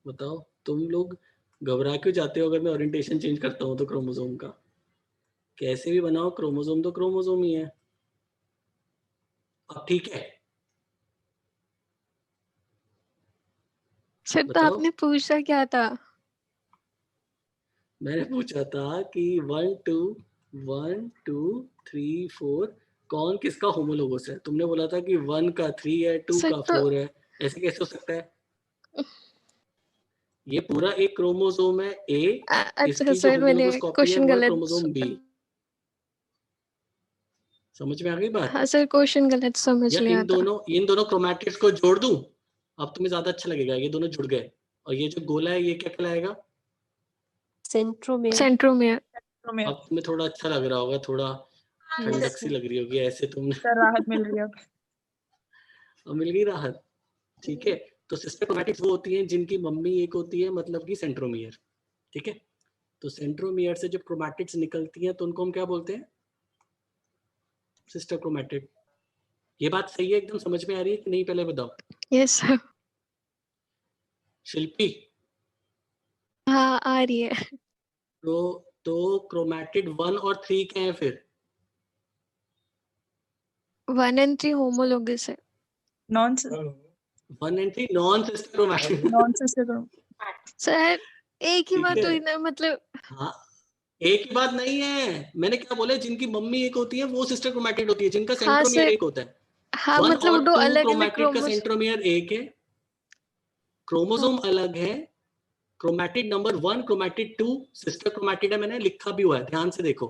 बताओ तुम लोग घबरा क्यों जाते हो अगर मैं ओरिएंटेशन चेंज करता हूँ तो क्रोमोसोम का? कैसे भी बनाओ क्रोमोसोम तो क्रोमोसोम ही है। अब ठीक है, सर तो बताओ। आपने पूछा क्या था? मैंने पूछा था कि 1 2 कौन किसका होमोलोगस है? तुमने बोला था कि 1 का 3 है, 2 सर का तो 4 है। ऐसे कैसे हो सकता है? ये पूरा एक क्रोमोसोम है ए, अच्छा इसकी जो सर, मैंने होमोलोगस कॉपी है क्वेश्चन वो है गलत क्रोमोसोम बी। समझ में आ गई बात? हाँ सर, क्वेश्चन गलत समझ या लिया था। इन दोनों क्रोमैटिड्स को जोड़ दूं? अब तुम्हें ज्यादा अच्छा लगेगा, ये दोनों जुड़ गए और ये जो गोला है ये क्या कहलाएगा? सेंट्रोमियर। सेंट्रोमियर। अब तुम्हें थोड़ा अच्छा लग रहा होगा, थोड़ा ठंडक सी लग रही होगी ऐसे तुमने। सर राहत मिल रही है अब। अब मिल गई राहत। ठीक है, तो सिस्टर क्रोमैटिड्स वो होती हैं जिनकी मम्मी एक होती है, मतलब कि सेंट्रोमियर। ठीक है, तो सेंट्रोमियर से जब क्रोमैटिड्स निकलती हैं तो उनको हम क्या बोलते हैं? Sister chromatid. ये बात सही है, एकदम समझ में आ रही है कि नहीं? पहले बताओ। Yes sir. शिल्पी, हाँ आ रही है। तो क्रोमैटिड 1 और 3 क्या है फिर? 1 and 3 होमोलोगस है। Non 1 and 3 non sister chromatid. Non sister. Sir एक ही ठीक बात है। हुई ना, मतलब। हाँ, एक ही बात नहीं है। मैंने क्या बोला? जिनकी मम्मी एक होती है वो सिस्टर क्रोमैटिड होती है, जिनका हाँ सेंट्रोमियर सर। एक होता है। हाँ 1 मतलब और दो 2 अलग अलग क्रोमैटिड का क्रोमोस। सेंट्रोमियर एक है, क्रोमोसोम अलग है। Chromatid number 1 chromatid 2 sister chromatid है, मैंने लिखा भी हुआ है, ध्यान से देखो।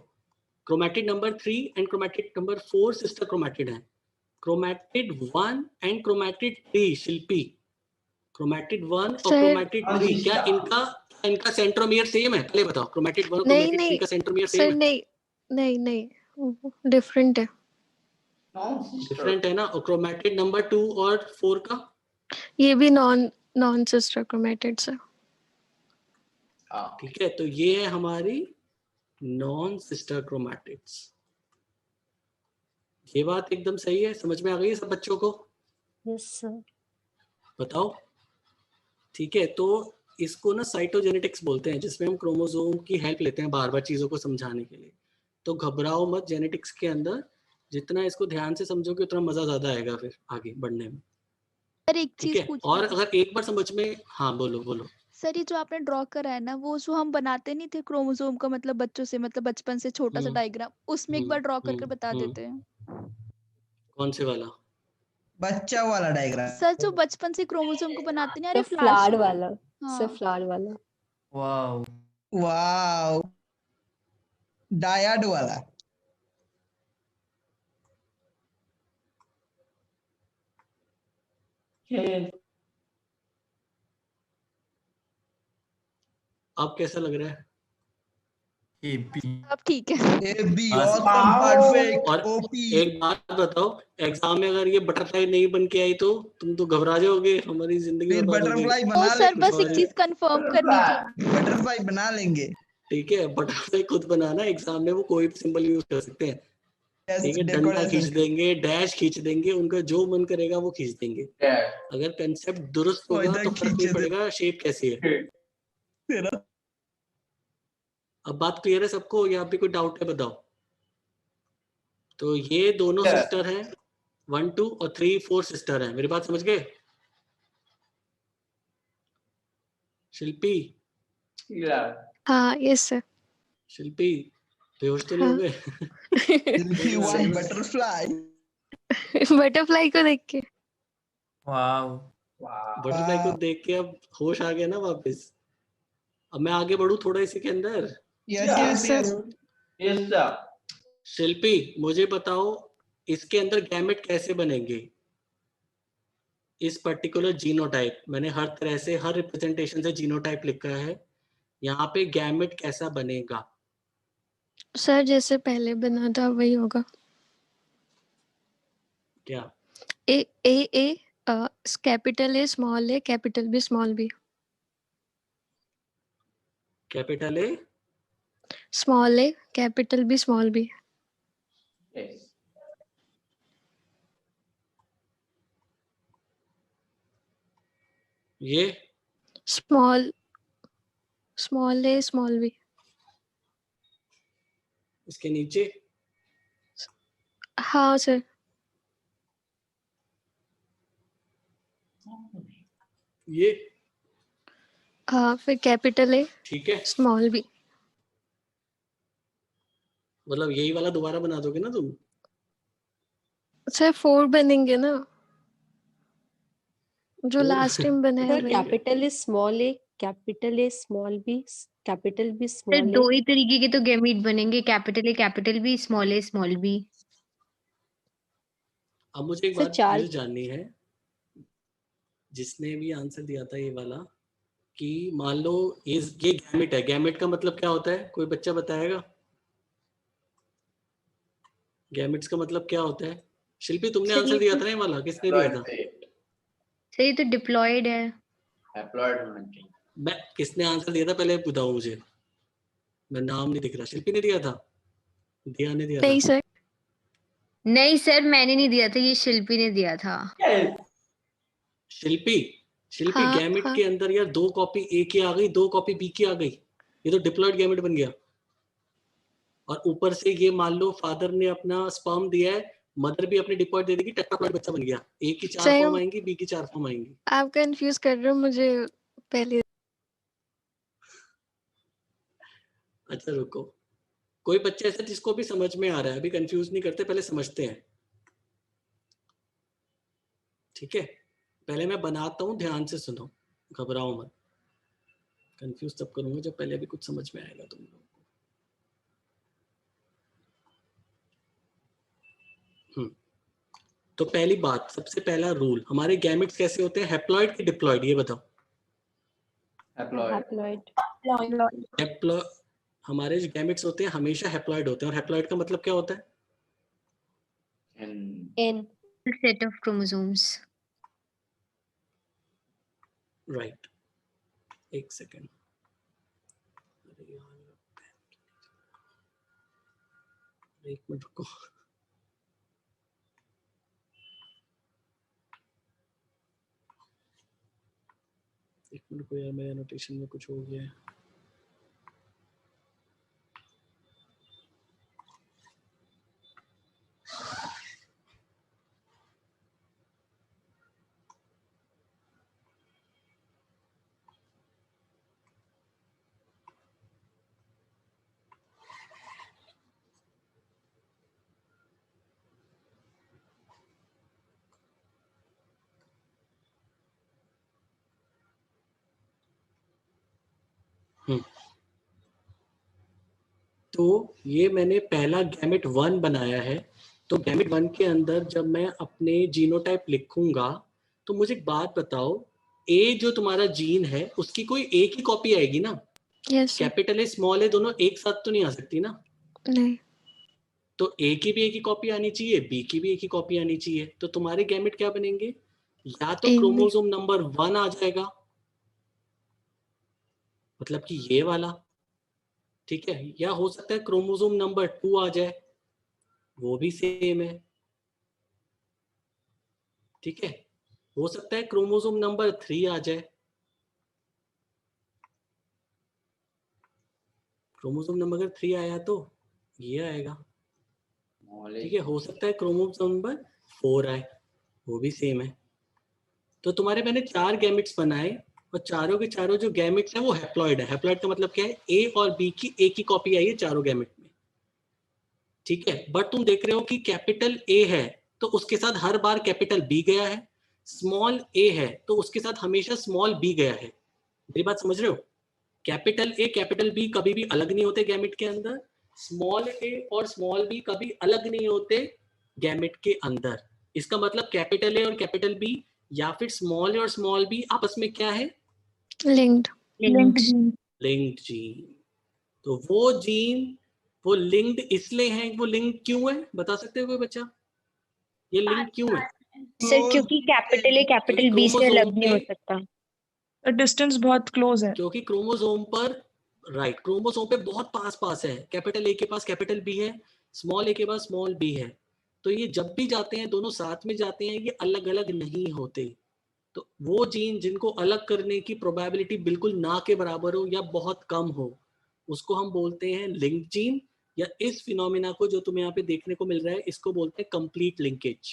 Chromatid number 3 and chromatid number 4 sister chromatid है। Chromatid 1 and chromatid 3, Shilpi, chromatid 1 और सर क्रोमैटिड 3 क्या इनका सेंट्रोमियर सेम है? पहले बताओ, क्रोमैटिड 1 और नहीं क्रोमैटिड 3 नहीं का सेंट्रोमियर सेम सर, है? नहीं नहीं नहीं, डिफरेंट है। डिफरेंट है ना? और क्रोमैटिड नंबर 2 और 4 का? ये भी नॉन नॉन सिस्टर क्रोमेटिड्स है। ठीक है, तो ये है हमारी नॉन सिस्टर क्रोमैटिड्स। ये बात एकदम सही है, समझ में आ गई है सब बच्चों को? Yes sir. बताओ। ठीक है, तो इसको ना साइटोजेनेटिक्स बोलते हैं, जिसमें हम क्रोमोसोम की हेल्प लेते हैं बार बार चीजों को समझाने के लिए। तो घबराओ मत, जेनेटिक्स के अंदर जितना इसको ध्यान से समझोगे उतना मजा ज्यादा आएगा फिर आगे बढ़ने में। सर एक ठीक चीज है, पूछनी और थी। अगर एक बार समझ में, हाँ बोलो बोलो। सर ये जो आपने ड्रॉ करा है ना, वो जो हम बनाते नहीं थे क्रोमोसोम का, मतलब बच्चों से, मतलब बचपन से छोटा सा हम्म डायग्राम, उसमें एक बार ड्रॉ करके बता देते हैं। कौन से वाला? बच्चा वाला डायग्राम। सर जो बचपन से क्रोमोसोम को बनाते नहीं, अरे सर फ्लावर फ्लावर शेप। वाला। सर हाँ फ्लावर वाला। वाओ वाओ, डायड वाला। अब कैसा लग रहा है? अब ठीक है। ए बी ऑसम परफेक्ट और ओपी। एक बात बताओ, एग्जाम में अगर ये बटरफ्लाई नहीं बन के आई तो तुम तो घबरा जाओगे, हमारी जिंदगी फिर बर्बाद हो गई। बटरफ्लाई ओ बना सर लेंगे। बस एक चीज कंफर्म करनी थी। बटरफ्लाई बना लेंगे। ठीक है, बटरफ्लाई खुद बनाना, एग्जाम में वो कोई भी सिंबल यूज कर सकते हैं। ठीक है, डंडा खींच डेकोरेशन। देंगे, डैश खींच देंगे, उनका जो मन करेगा वो खींच देंगे। अगर कंसेप्ट दुरुस्त होगा तो फर्क नहीं पड़ेगा शेप कैसी है। तेरा अब बात क्लियर है सबको या भी कोई डाउट है? बताओ। तो ये दोनों सिस्टर हैं, 1 2 और 3 4 सिस्टर हैं। मेरी बात समझ गए? शिल्पी, हाँ यस सर। शिल्पी बेहोश तो नहीं हो हाँ। गए? शिल्पी वन बटरफ्लाई। बटरफ्लाई को देख के। बटरफ्लाई को देख के अब होश आ गया ना वापस? अब मैं आगे बढ़ू थोड़ा इसी के अंदर। Yes yes sir yes. Shilpi मुझे बताओ, इसके अंदर गैमेट कैसे बनेंगे? इस पर्टिकुलर जीनोटाइप, मैंने हर तरह से हर रिप्रेजेंटेशन से जीनोटाइप लिखा है, यहाँ पे गैमेट कैसा बनेगा? सर जैसे पहले बना था वही होगा। क्या? A A A, capital A small A, capital B small B. Capital A small A, capital B small B. ये स्मॉल ए स्मॉल बी। इसके नीचे हाँ सर। ये हाँ फिर कैपिटल ए ठीक है, स्मॉल बी। मतलब यही वाला दोबारा बना दोगे ना तुम? सर 4 बनेंगे ना, जो लास्ट टाइम बनाया सर वही। Capital A small A, capital A small B, capital B sir small दो ए। ही तरीके के तो गैमीट बनेंगे, कैपिटल ए स्मॉल बी। अब मुझे एक सर बात चार मुझे जाननी है, जिसने भी आंसर दिया था ये वाला, कि मान लो ये गैमेट है, गैमेट का मतलब क्या होता है? कोई बच्चा बताएगा? गैमेट्स का मतलब क्या होता है? शिल्पी तुमने सर, आंसर ये दिया तो- था ना ये वाला, किसने दिया था? सर ये तो डिप्लॉयड है। Haploid होना चाहिए। मैं किसने आंसर दिया था पहले बताओ मुझे, मैं नाम नहीं दिख रहा। शिल्पी ने दिया था? दिया ने दिया नहीं था? सर। नहीं सर मैंने नहीं दिया था, ये शिल्पी ने दिया था। शिल्पी हाँ, गैमेट हाँ। के अंदर यार 2 कॉपी ए की आ गई, 2 कॉपी बी की आ गई, ये तो डिप्लॉयड गैमेट बन गया। और ऊपर से ये मान लो फादर ने अपना स्पर्म दिया है, मदर भी अपने डिप्लॉयड दे देगी, टेट्राप्लॉयड बच्चा बन गया। ए की 4 सर फॉर्म आएंगी, बी की 4 फॉर्म आएंगी। आप कंफ्यूज कर रहे हो मुझे पहले। अच्छा रुको, कोई बच्चा ऐसा जिसको भी समझ में आ रहा है, अभी कंफ्यूज नहीं करते, पहले समझते हैं, ठीक है? पहले मैं बनाता हूँ, ध्यान से सुनो, घबराओ मत। कंफ्यूज तब करूंगा जब पहले भी कुछ समझ में आएगा तुम लोगों को। तो पहली बात, सबसे पहला रूल, हमारे गैमेट्स कैसे होते हैं, हैप्लॉइड कि डिप्लॉयड, ये बताओ। Haploid। हैप्लॉइड। हमारे जो गैमेट्स होते हैं हमेशा हैप्लॉइड होते हैं, और हैप्लॉइड का मतलब क्या होता है? N. Set of chromosomes. Right, एक सेकेंड, एक मिनट रुको। एक मिनट को यार, मेरे नोटेशन में कुछ हो गया है। तो ये मैंने पहला गैमेट 1 बनाया है। तो गैमेट 1 के अंदर जब मैं अपने जीनोटाइप लिखूंगा, तो मुझे एक बात बताओ, ए जो तुम्हारा जीन है उसकी कोई एक ही कॉपी आएगी ना? Yes sir. Capital A small A दोनों एक साथ तो नहीं आ सकती ना? नहीं। तो ए की भी एक ही कॉपी आनी चाहिए, बी की भी एक ही कॉपी आनी चाहिए। तो तुम्हारे गैमेट क्या बनेंगे? या तो A, B। क्रोमोसोम नंबर 1 आ जाएगा, मतलब कि ये वाला, ठीक है, या हो सकता है क्रोमोसोम नंबर 2 आ जाए, वो भी सेम है, ठीक है। हो सकता है क्रोमोसोम नंबर 3 आ जाए, क्रोमोसोम नंबर 3 आया तो ये आएगा, ठीक है। हो सकता है क्रोमोसोम नंबर 4 आए, वो भी सेम है। तो तुम्हारे मैंने 4 गैमेट्स बनाए, और चारों के चारों जो गैमेट्स हैं वो हैप्लॉइड है। हैप्लॉइड का मतलब क्या है? ए और बी की एक ही कॉपी आई है चारों गैमेट में, ठीक है। बट तुम देख रहे हो कि कैपिटल ए है तो उसके साथ हर बार कैपिटल बी गया है, स्मॉल ए है तो उसके साथ हमेशा स्मॉल बी गया है। मेरी बात समझ रहे हो? कैपिटल ए कैपिटल बी कभी भी अलग नहीं होते गैमेट के अंदर, स्मॉल ए और स्मॉल बी कभी अलग नहीं होते गैमेट के अंदर। इसका मतलब कैपिटल ए और कैपिटल बी या फिर स्मॉल ए और स्मॉल बी आपस में क्या है? लिंक्ड। Linked gene. तो वो जीन वो लिंक्ड इसलिए है, वो लिंक क्यों है बता सकते हो कोई बच्चा? ये लिंक क्यों है? सर क्योंकि कैपिटल ए कैपिटल बी से अलग नहीं हो सकता। डिस्टेंस बहुत क्लोज है। क्योंकि क्रोमोसोम पर, राइट, क्रोमोसोम पे बहुत पास पास है। कैपिटल ए के पास कैपिटल बी है, स्मॉल ए के पास स्मॉल बी है, तो ये जब भी जाते हैं दोनों साथ में जाते हैं, ये अलग अलग नहीं होते। तो वो जीन जिनको अलग करने की प्रोबेबिलिटी बिल्कुल ना के बराबर हो या बहुत कम हो, उसको हम बोलते हैं लिंक जीन, या इस फिनोमिना को जो तुम्हें यहाँ पे देखने को मिल रहा है इसको बोलते हैं कंप्लीट लिंकेज।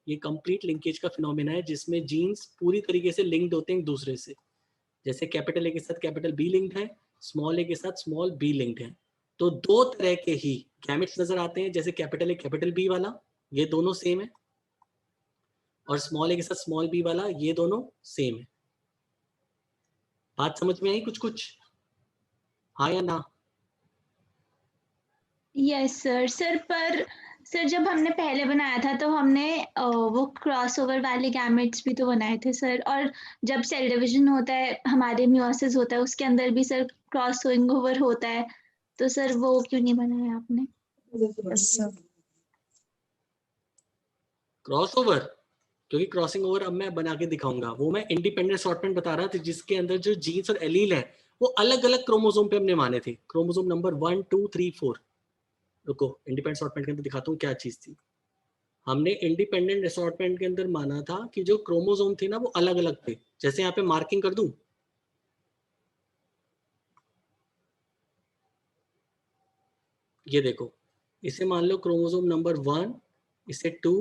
ये कंप्लीट लिंकेज का फिनोमिना है जिसमें जीन्स पूरी तरीके से लिंक्ड होते हैं एक दूसरे से। जैसे कैपिटल ए के साथ कैपिटल बी लिंक्ड है, स्मॉल ए के साथ स्मॉल बी लिंक्ड है। तो दो तरह के ही गैमेट्स नजर आते हैं, जैसे कैपिटल ए कैपिटल बी वाला, ये दोनों सेम है, और स्मॉल ए के साथ स्मॉल बी वाला, ये दोनों सेम है। बात समझ में आई कुछ कुछ? हाँ या ना? Yes sir. सर पर सर जब हमने पहले बनाया था तो हमने वो क्रॉसओवर वाले गैमेट्स भी तो बनाए थे सर, और जब सेल डिवीजन होता है हमारे मियोसिस होता है उसके अंदर भी सर क्रॉसिंग ओवर होता है, तो सर वो क्यों नहीं बनाया आपने? Yes sir. क्रॉसओवर, क्योंकि क्रॉसिंग ओवर अब मैं बना के दिखाऊंगा। वो मैं इंडिपेंडेंट असॉर्टमेंट बता रहा था जिसके अंदर जो जीन्स और एलील है वो अलग अलग क्रोमोसोम पे हमने माने थे, क्रोमोसोम नंबर 1 2 3 4। रुको, इंडिपेंडेंट असॉर्टमेंट के अंदर दिखाता हूँ क्या चीज थी। हमने इंडिपेंडेंट असॉर्टमेंट के अंदर माना था कि जो क्रोमोसोम थे ना वो अलग अलग थे। जैसे यहाँ पे मार्किंग कर दूं, ये देखो, इसे मान लो क्रोमोसोम नंबर 1, इसे 2,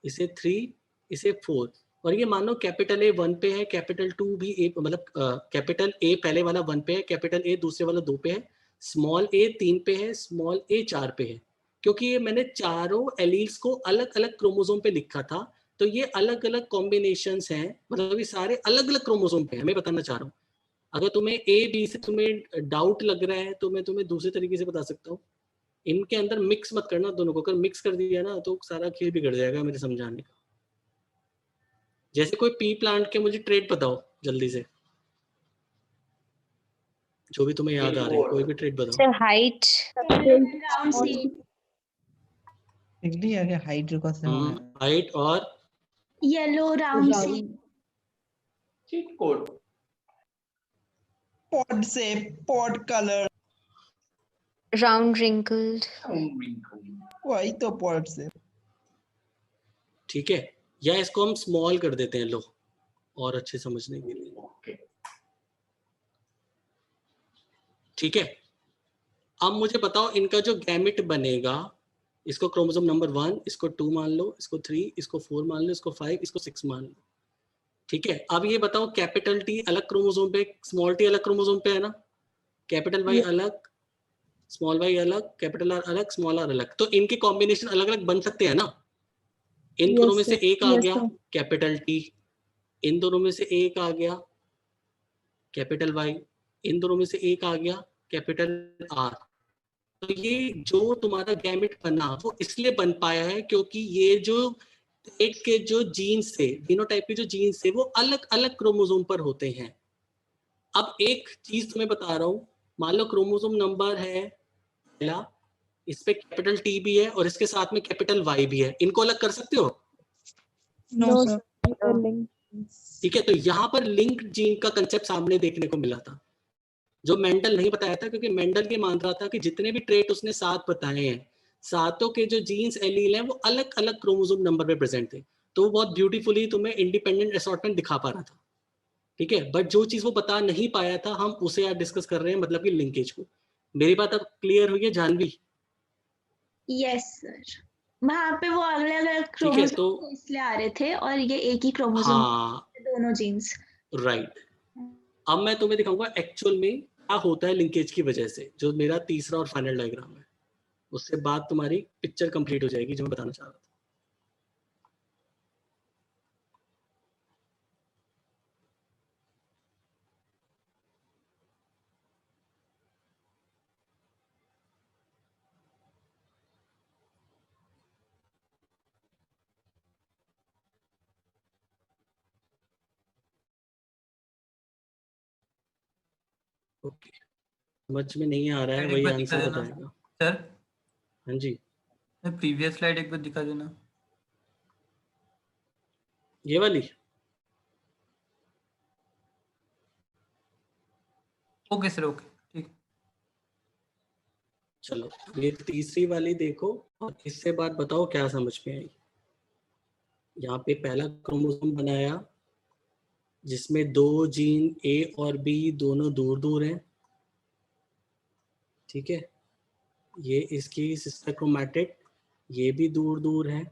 इसे 3, इसे 4, और ये मान लो कैपिटल ए 1 पे है, कैपिटल 2 भी ए, मतलब कैपिटल ए पहले वाला 1 पे है, कैपिटल ए दूसरे वाला 2 पे है, स्मॉल ए 3 पे है, स्मॉल ए 4 पे है। क्योंकि ये मैंने चारों एलील्स को अलग अलग क्रोमोसोम पे लिखा था, तो ये अलग अलग कॉम्बिनेशंस हैं, मतलब ये सारे अलग अलग क्रोमोसोम पे हैं। मैं बताना चाह रहा हूँ, अगर तुम्हें ए बी से तुम्हें डाउट लग रहा है तो मैं तुम्हें दूसरे तरीके से बता सकता हूँ। इनके अंदर मिक्स मत करना दोनों को, अगर मिक्स कर दिया ना तो सारा खेल बिगड़ जाएगा मेरे समझाने का। जैसे कोई पी प्लांट के मुझे ट्रेड बताओ जल्दी से, जो भी तुम्हें याद आ रहे हैं, कोई भी ट्रेड बताओ। सर हाइट, राउंड सी एग्जैक्टली आगे हाइट का से होना है। हाइट और येलो राउंड सी चीट कोड। पॉड से पॉड कलर, राउंड रिंकल्ड। वही तो पॉड से। ठीक है, या इसको हम स्मॉल कर देते हैं, लो और अच्छे समझने के लिए। ओके, ठीक है, अब मुझे बताओ इनका जो गैमेट बनेगा, इसको क्रोमोसोम नंबर 1, इसको 2 मान लो, इसको 3, इसको 4 मान लो, इसको 5, इसको 6 मान लो। ठीक है, अब ये बताओ कैपिटल टी अलग क्रोमोसोम पे, स्मॉल टी अलग क्रोमोसोम पे है ना, कैपिटल वाई अलग, स्मॉल वाई अलग, कैपिटल आर अलग, स्मॉल आर अलग, तो इनके कॉम्बिनेशन अलग अलग बन सकते हैं ना। इन दोनों में से एक आ गया कैपिटल टी, इन दोनों में से एक आ गया कैपिटल वाई, इन दोनों में से एक आ गया कैपिटल आर। तो ये जो तुम्हारा गैमेट बना वो इसलिए बन पाया है क्योंकि ये जो एक के जो जीन्स थे, फिनोटाइप के जो जीन्स थे वो अलग अलग क्रोमोसोम पर होते हैं। अब एक चीज तुम्हें बता रहा हूँ, मान लो क्रोमोसोम नंबर है पहला, इस पे कैपिटल टी भी है और इसके साथ में कैपिटल वाई भी है, इनको अलग कर सकते हो? No sir. ठीक है, तो यहाँ पर लिंक जीन का कंसेप्ट सामने देखने को मिला था, जो मेंडल नहीं बताया था, क्योंकि मेंडल ये मान रहा था कि जितने भी ट्रेट उसने 7 बताए हैं, सातों के जो जीन्स एलील हैं वो अलग अलग क्रोमोसोम नंबर पे प्रेजेंट थे। तो वो बहुत ब्यूटीफुली तुम्हें इंडिपेंडेंट असॉर्टमेंट दिखा पा रहा था। ठीक है, बट जो चीज वो बता नहीं पाया था हम उसे आज डिस्कस कर रहे हैं, मतलब कि लिंकेज को। मेरी बात अब क्लियर हुई है जानवी? Yes sir. वहाँ पे वो अलग अलग ठीक है, क्रोमोसोम तो इसलिए आ रहे थे और ये एक ही क्रोमोसोम हाँ दोनों जीन्स। राइट, अब मैं तुम्हें दिखाऊंगा एक्चुअल में क्या होता है लिंकेज की वजह से, जो मेरा तीसरा और फाइनल डायग्राम है। उससे बाद तुम्हारी पिक्चर कंप्लीट हो जाएगी जो मैं बताना चाह रहा था। ओके, समझ में नहीं आ रहा है वही आंसर बताएगा। सर हाँ जी, प्रीवियस स्लाइड एक बार दिखा देना, ये वाली। ओके सर, ओके ठीक। चलो ये तीसरी वाली देखो और इससे बात बताओ क्या समझ में आई। यहाँ पे पहला क्रोमोसोम बनाया, जिसमें दो जीन ए और बी दोनों दूर दूर हैं, ठीक है। ये इसकी सिस्टर क्रोमैटिड, ये भी दूर दूर है।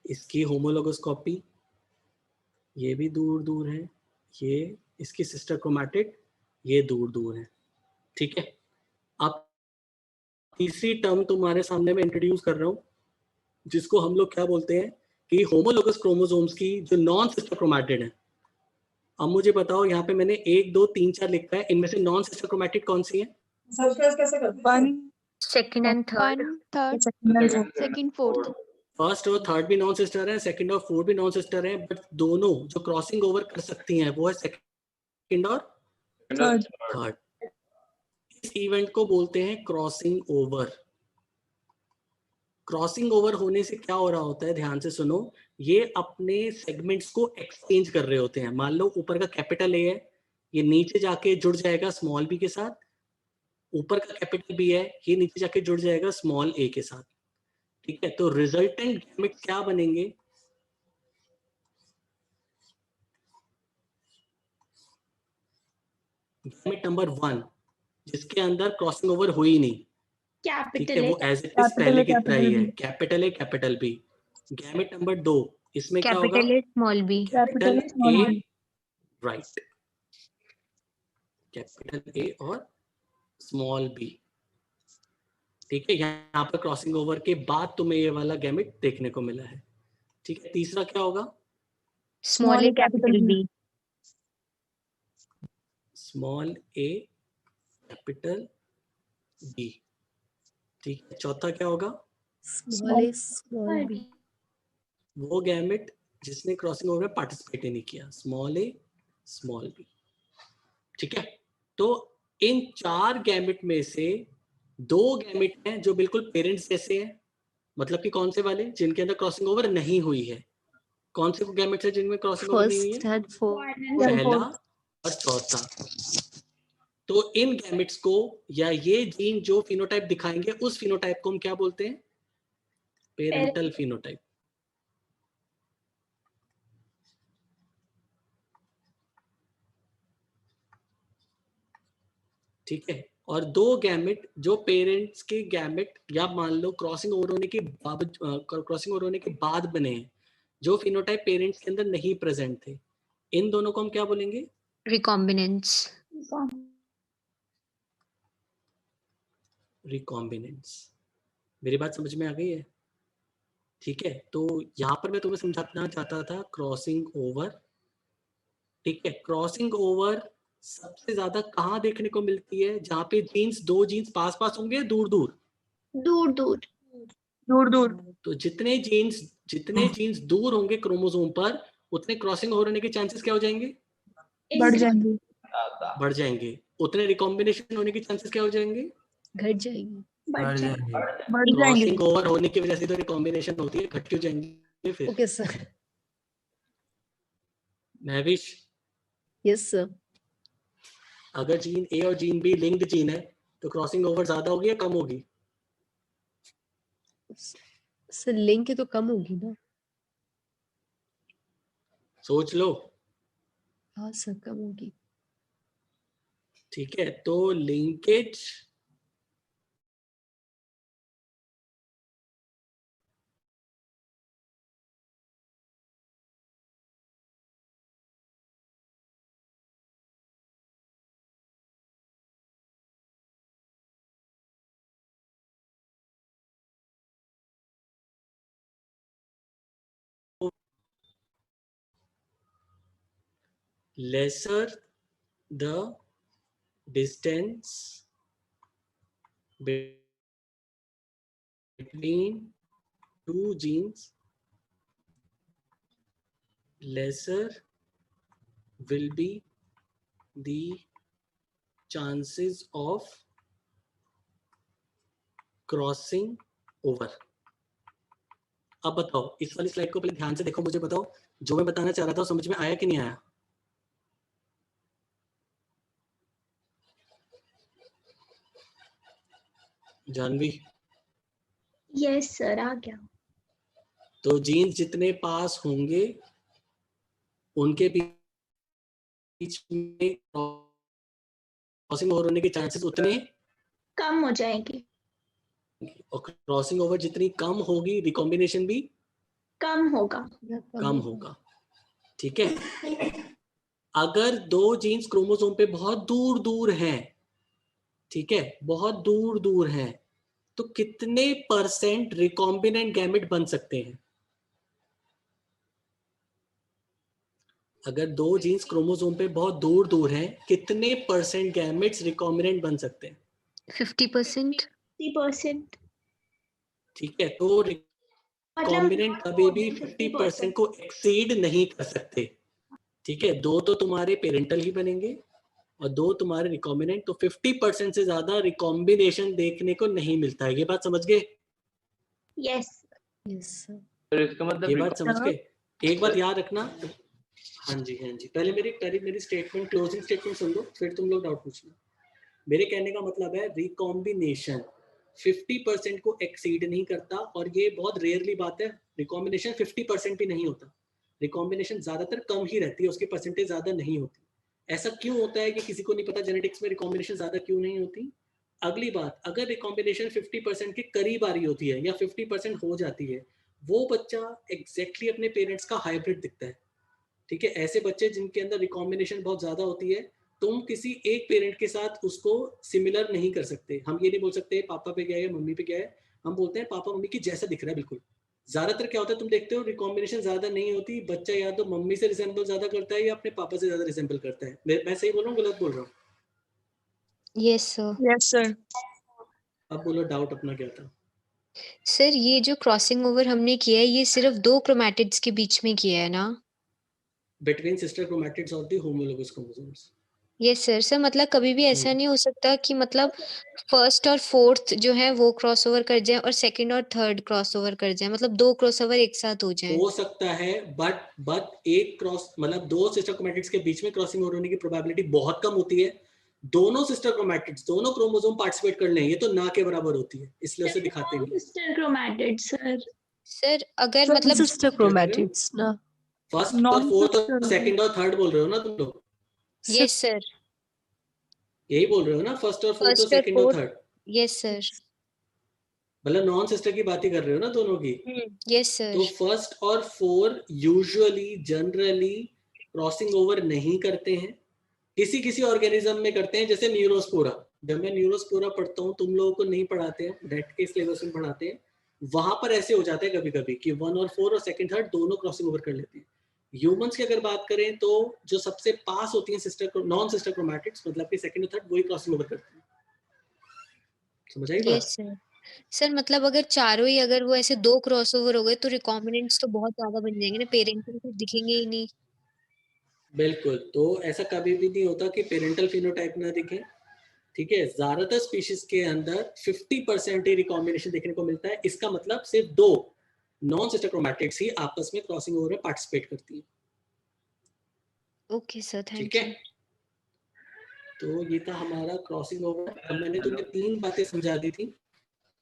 इसकी होमोलोगस कॉपी, ये भी दूर दूर है। ये इसकी सिस्टर क्रोमैटिड, ये दूर दूर है, ठीक है। अब तीसरी टर्म तुम्हारे सामने मैं इंट्रोड्यूस कर रहा हूँ, जिसको हम लोग क्या बोलते हैं कि होमोलोगस क्रोमोसोम्स की जो नॉन सिस्टर क्रोमैटिड है। अब मुझे बताओ, यहाँ पे मैंने 1 2 3 4 लिखा है, इनमें से नॉन सिस्टर क्रोमैटिड कौन सी है? Second and third. 1 3rd second 4th। First और थर्ड भी नॉन सिस्टर है, सेकंड और फोर्थ भी नॉन सिस्टर है, बट दोनों जो क्रॉसिंग ओवर कर सकती हैं वो है सेकंड और थर्ड। इस इवेंट को बोलते हैं क्रॉसिंग ओवर। क्रॉसिंग ओवर होने से क्या हो रहा होता है, ध्यान से सुनो। ये अपने सेगमेंट्स को एक्सचेंज कर रहे होते हैं। मान लो ऊपर का कैपिटल ए है, ये नीचे जाके जुड़ जाएगा स्मॉल बी के साथ। ऊपर का कैपिटल बी है, ये नीचे जाके जुड़ जाएगा स्मॉल ए के साथ, ठीक है। तो रिजल्टेंट गैमेट क्या बनेंगे? गैमेट नंबर 1, जिसके अंदर क्रॉसिंग ओवर हुई नहीं, ठीक है, कैपिटल वो एज इट इज पहले की तरह ही है, capital A capital B. Gamete number 2, इसमें क्या होगा? Capital A small B. Capital A, right, capital A और स्मॉल बी, ठीक है। यहाँ पर क्रॉसिंग ओवर के बाद तुम्हें ये वाला गैमेट देखने को मिला है, ठीक है। तीसरा क्या होगा? Small A capital B. Small A capital B, ठीक है। चौथा क्या होगा? Small A small B. वो गैमेट जिसने क्रॉसिंग ओवर में पार्टिसिपेट ही नहीं किया, स्मॉल ए स्मॉल बी, ठीक है। तो इन 4 गैमेट में से 2 गैमेट हैं जो बिल्कुल पेरेंट्स जैसे हैं, मतलब कि कौन से वाले? जिनके अंदर क्रॉसिंग ओवर नहीं हुई है। कौन से गैमेट्स हैं जिनमें क्रॉसिंग ओवर नहीं हुई है? First third fourth. पहला और चौथा। तो इन गैमेट्स को, या ये जीन जो फिनोटाइप दिखाएंगे, उस फिनोटाइप को हम क्या बोलते हैं? Parental phenotype. ठीक है। और 2 गैमेट जो पेरेंट्स के गैमेट, या मान लो क्रॉसिंग ओवर होने के बाद बने हैं, जो फिनोटाइप पेरेंट्स के अंदर नहीं प्रेजेंट थे, इन दोनों को हम क्या बोलेंगे? रिकॉम्बिनेंस। रिकॉम्बिनेंस। मेरी बात समझ में आ गई है? ठीक है। तो यहाँ पर मैं तुम्हें समझाना चाहता था क्रॉसिंग ओवर, ठीक है। क्रॉसिंग ओवर सबसे ज्यादा कहाँ देखने को मिलती है? जहाँ पे जीन्स, 2 जीन्स पास पास होंगे, दूर दूर? दूर दूर। दूर दूर। तो जितने जीन्स दूर होंगे क्रोमोसोम पर, उतने क्रॉसिंग ओवर होने के चांसेस क्या हो जाएंगे? बढ़ जाएंगे। बढ़ जाएंगे। उतने रिकॉम्बिनेशन होने के चांसेस क्या हो जाएंगे? घट जाएंगे। बढ़ जाएंगे। बढ़ जाएंगे। क्रॉसिंग ओवर होने की वजह से तो रिकॉम्बिनेशन होती है, घट क्यों जाएंगे फिर? Okay sir. Mahvish, yes sir. अगर जीन ए और जीन बी लिंक्ड जीन है, तो क्रॉसिंग ओवर ज्यादा होगी या कम होगी? सर लिंक तो कम होगी ना? सोच लो। हाँ सर कम होगी। ठीक है। तो linkage lesser the distance between 2 genes, lesser will be the chances of crossing over. अब बताओ, इस वाली स्लाइड को पहले ध्यान से देखो, मुझे बताओ जो मैं बताना चाह रहा था समझ में आया कि नहीं आया? जानवी? यस सर, आ गया। तो जीन्स जितने पास होंगे उनके बीच में क्रॉसिंग ओवर होने के चांसेस उतने कम हो जाएंगे। और क्रॉसिंग ओवर जितनी कम होगी रिकॉम्बिनेशन भी कम होगा। कम होगा। ठीक है, अगर दो जीन्स क्रोमोसोम पे बहुत दूर दूर हैं, ठीक है, बहुत दूर दूर हैं, तो कितने परसेंट रिकॉम्बिनेंट गैमेट बन सकते हैं? अगर दो जीन्स क्रोमोसोम पे बहुत दूर दूर हैं, कितने परसेंट गैमेट्स रिकॉम्बिनेंट बन सकते हैं? 50%। 50%। ठीक है, तो रिकॉम्बिनेंट कभी भी 50% को एक्सीड नहीं कर सकते। ठीक है, दो तो तुम्हारे पेरेंटल ही बनेंगे और दो तुम्हारे रिकॉम्बिनेंट, तो 50% से ज्यादा रिकॉम्बिनेशन देखने को नहीं मिलता है। ये बात समझ गए? यस। तो इसका मतलब ये बात समझ गए? एक बात याद रखना। हाँ जी, हाँ जी, पहले मेरी स्टेटमेंट, क्लोजिंग स्टेटमेंट सुन लो, फिर तुम लोग डाउट पूछना। मेरे कहने का मतलब है रिकॉम्बिनेशन 50% को एक्सीड नहीं करता, और ये बहुत रेयरली बात है, रिकॉम्बिनेशन 50% भी नहीं होता। रिकॉम्बिनेशन ज्यादातर कम ही रहती है, उसकी परसेंटेज ज्यादा नहीं होती। ऐसा क्यों होता है कि किसी को नहीं पता जेनेटिक्स में रिकॉम्बिनेशन ज्यादा क्यों नहीं होती। अगली बात, अगर रिकॉम्बिनेशन 50% के करीब आ रही होती है या 50% हो जाती है, वो बच्चा एग्जैक्टली अपने पेरेंट्स का हाइब्रिड दिखता है। ठीक है, ऐसे बच्चे जिनके अंदर रिकॉम्बिनेशन बहुत ज्यादा होती है, तुम किसी एक पेरेंट के साथ उसको सिमिलर नहीं कर सकते। हम ये नहीं बोल सकते पापा पे गया है मम्मी पे गया है, हम बोलते हैं पापा मम्मी की जैसा दिख रहा है बिल्कुल। ज्यादातर क्या होता है, तुम देखते हो रिकॉम्बिनेशन ज्यादा नहीं होती, बच्चा या तो मम्मी से रिसेंबल ज्यादा करता है या अपने पापा से ज्यादा रिसेंबल करता है। मैं सही बोल रहा हूँ गलत बोल रहा हूँ? Yes sir. Yes sir. अब बोलो डाउट अपना क्या था? सर ये जो क्रॉसिंग ओवर हमने किया है ये सिर्फ दो क्रोमैटिड्स के बीच में किया है ना? Between sister chromatids of the homologous chromosomes. Yes sir. Sir मतलब कभी भी ऐसा नहीं हो सकता कि मतलब फर्स्ट और फोर्थ जो है वो क्रॉसओवर कर जाए और सेकंड और थर्ड क्रॉसओवर कर जाए, मतलब दो क्रॉसओवर एक साथ हो जाए? हो सकता है, बट एक क्रॉस मतलब दो सिस्टर क्रोमैटिड्स के बीच में क्रॉसिंग ओवर होने की प्रोबेबिलिटी बहुत कम होती है। दोनों सिस्टर क्रोमैटिड्स, दोनों क्रोमोसोम पार्टिसिपेट कर लें, ये तो ना के बराबर होती है, इसलिए उसे दिखाते नहीं। Sister chromatid sir. सर अगर मतलब सिस्टर क्रोमैटिड्स ना, फर्स्ट और फोर्थ और सेकंड और थर्ड बोल रहे हो ना तुम लोग? Yes sir. यही बोल रहे हो ना, फर्स्ट और फोर्थ और फर्स्ट और सेकंड और फोर्थ। थर्ड? Yes sir. मतलब नॉन सिस्टर की बात ही कर रहे हो ना दोनों की? Yes sir. तो फर्स्ट और four usually generally crossing over नहीं करते हैं, किसी किसी ऑर्गेनिज्म में करते हैं, जैसे न्यूरोस्पोरा। जब मैं न्यूरोस्पोरा पढ़ता हूँ, तुम लोगों को नहीं पढ़ाते हैं, डेट के सिलेबस में पढ़ाते हैं, वहां पर ऐसे हो जाते हैं कभी कभी कि 1 और 4 और सेकंड थर्ड दोनों क्रॉसिंग ओवर कर लेते हैं। ह्यूमंस की अगर बात करें तो जो सबसे पास होती हैं सिस्टर नॉन सिस्टर क्रोमैटिड्स, मतलब कि सेकंड और थर्ड, वही क्रॉसिंग ओवर करते हैं। समझ आई बात? Yes sir. सर मतलब अगर चारों ही अगर वो ऐसे दो क्रॉसओवर हो गए तो रिकॉम्बिनेंट्स तो बहुत ज्यादा बन जाएंगे ना, पेरेंटल तो दिखेंगे ही नहीं। बिल्कुल, तो ऐसा कभी भी नहीं होता कि पेरेंटल फिनोटाइप ना दिखे। ठीक है, ज्यादातर स्पीशीज के अंदर 50% ही रिकॉम्बिनेशन देखने को मिलता है। इसका मतलब सिर्फ दो नॉन सिस्टर क्रोमैटिड्स ही आपस में क्रॉसिंग ओवर में पार्टिसिपेट करती है। ओके सर, ठीक थैंक है, यू। तो ये था हमारा क्रॉसिंग ओवर। अब मैंने तुम्हें 3 बातें समझा दी थी।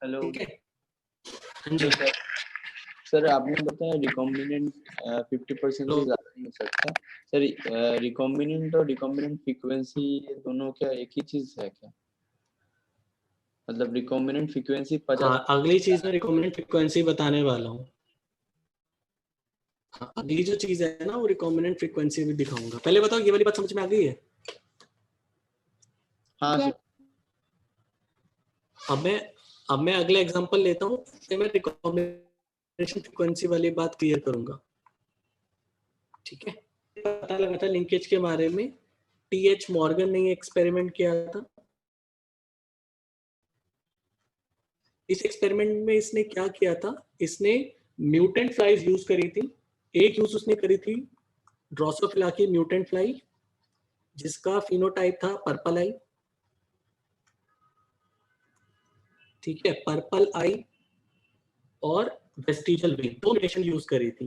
हेलो ठीक है, हाँ जी सर, आपने बताया रिकॉम्बिनेंट 50% से ज्यादा नहीं हो सकता। सर रिकॉम्बिनेंट और रिकॉम्बिनेंट फ्रीक्वेंसी ये दोनों क्या एक ही चीज है क्या? मतलब रिकॉम्बिनेंट फ्रीक्वेंसी 50। हाँ, अगली चीज में रिकॉम्बिनेंट फ्रीक्वेंसी बताने वाला हूँ। हाँ, अगली जो चीज है ना वो रिकॉम्बिनेंट फ्रीक्वेंसी भी दिखाऊंगा। पहले बताओ ये वाली बात समझ में आ गई है? हाँ सर। अब मैं अगला एग्जांपल लेता हूँ, मैं रिकॉम्बिनेशन फ्रीक्वेंसी वाली बात क्लियर करूंगा। ठीक है, पता लगा था लिंकेज के बारे में, टीएच मॉर्गन ने एक्सपेरिमेंट किया था। इस एक्सपेरिमेंट में इसने क्या किया था, इसने म्यूटेंट फ्लाइज यूज करी थी। एक यूज उसने करी थी ड्रोसोफिला की म्यूटेंट फ्लाई, जिसका फिनोटाइप था पर्पल आई। ठीक है, पर्पल आई और वेस्टिजल विंग, दो म्यूटेशन यूज करी थी।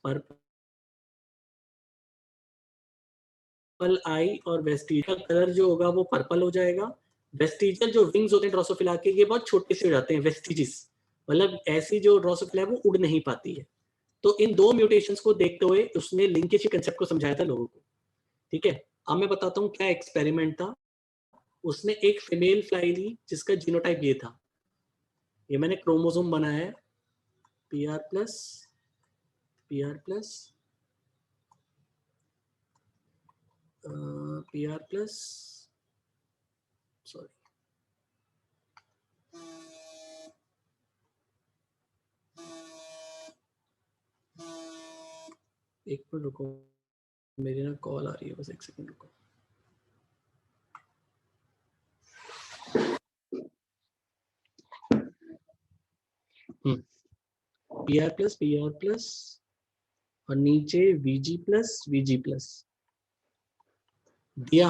पर्पल आई और वेस्टिजल कलर जो होगा वो पर्पल हो जाएगा। वेस्टिजल जो विंग्स होते हैं ड्रोसोफिला के, ये बहुत छोटे से हो जाते हैं, वेस्टिजिस, मतलब ऐसी जो ड्रोसोफिला है वो उड़ नहीं पाती है। तो इन दो म्यूटेशंस को देखते हुए उसने लिंकेज के कंसेप्ट को समझाया था लोगों को। ठीक है, अब मैं बताता हूँ क्या एक्सपेरिमेंट था। उसने एक फीमेल फ्लाई ली जिसका जीनोटाइप ये था, ये मैंने क्रोमोसोम बनाया है PR plus PR plus PR plus sorry एक मिनट रुको, मेरी ना कॉल आ रही है, बस एक सेकंड रुको। PR प्लस और नीचे VG प्लस दिया।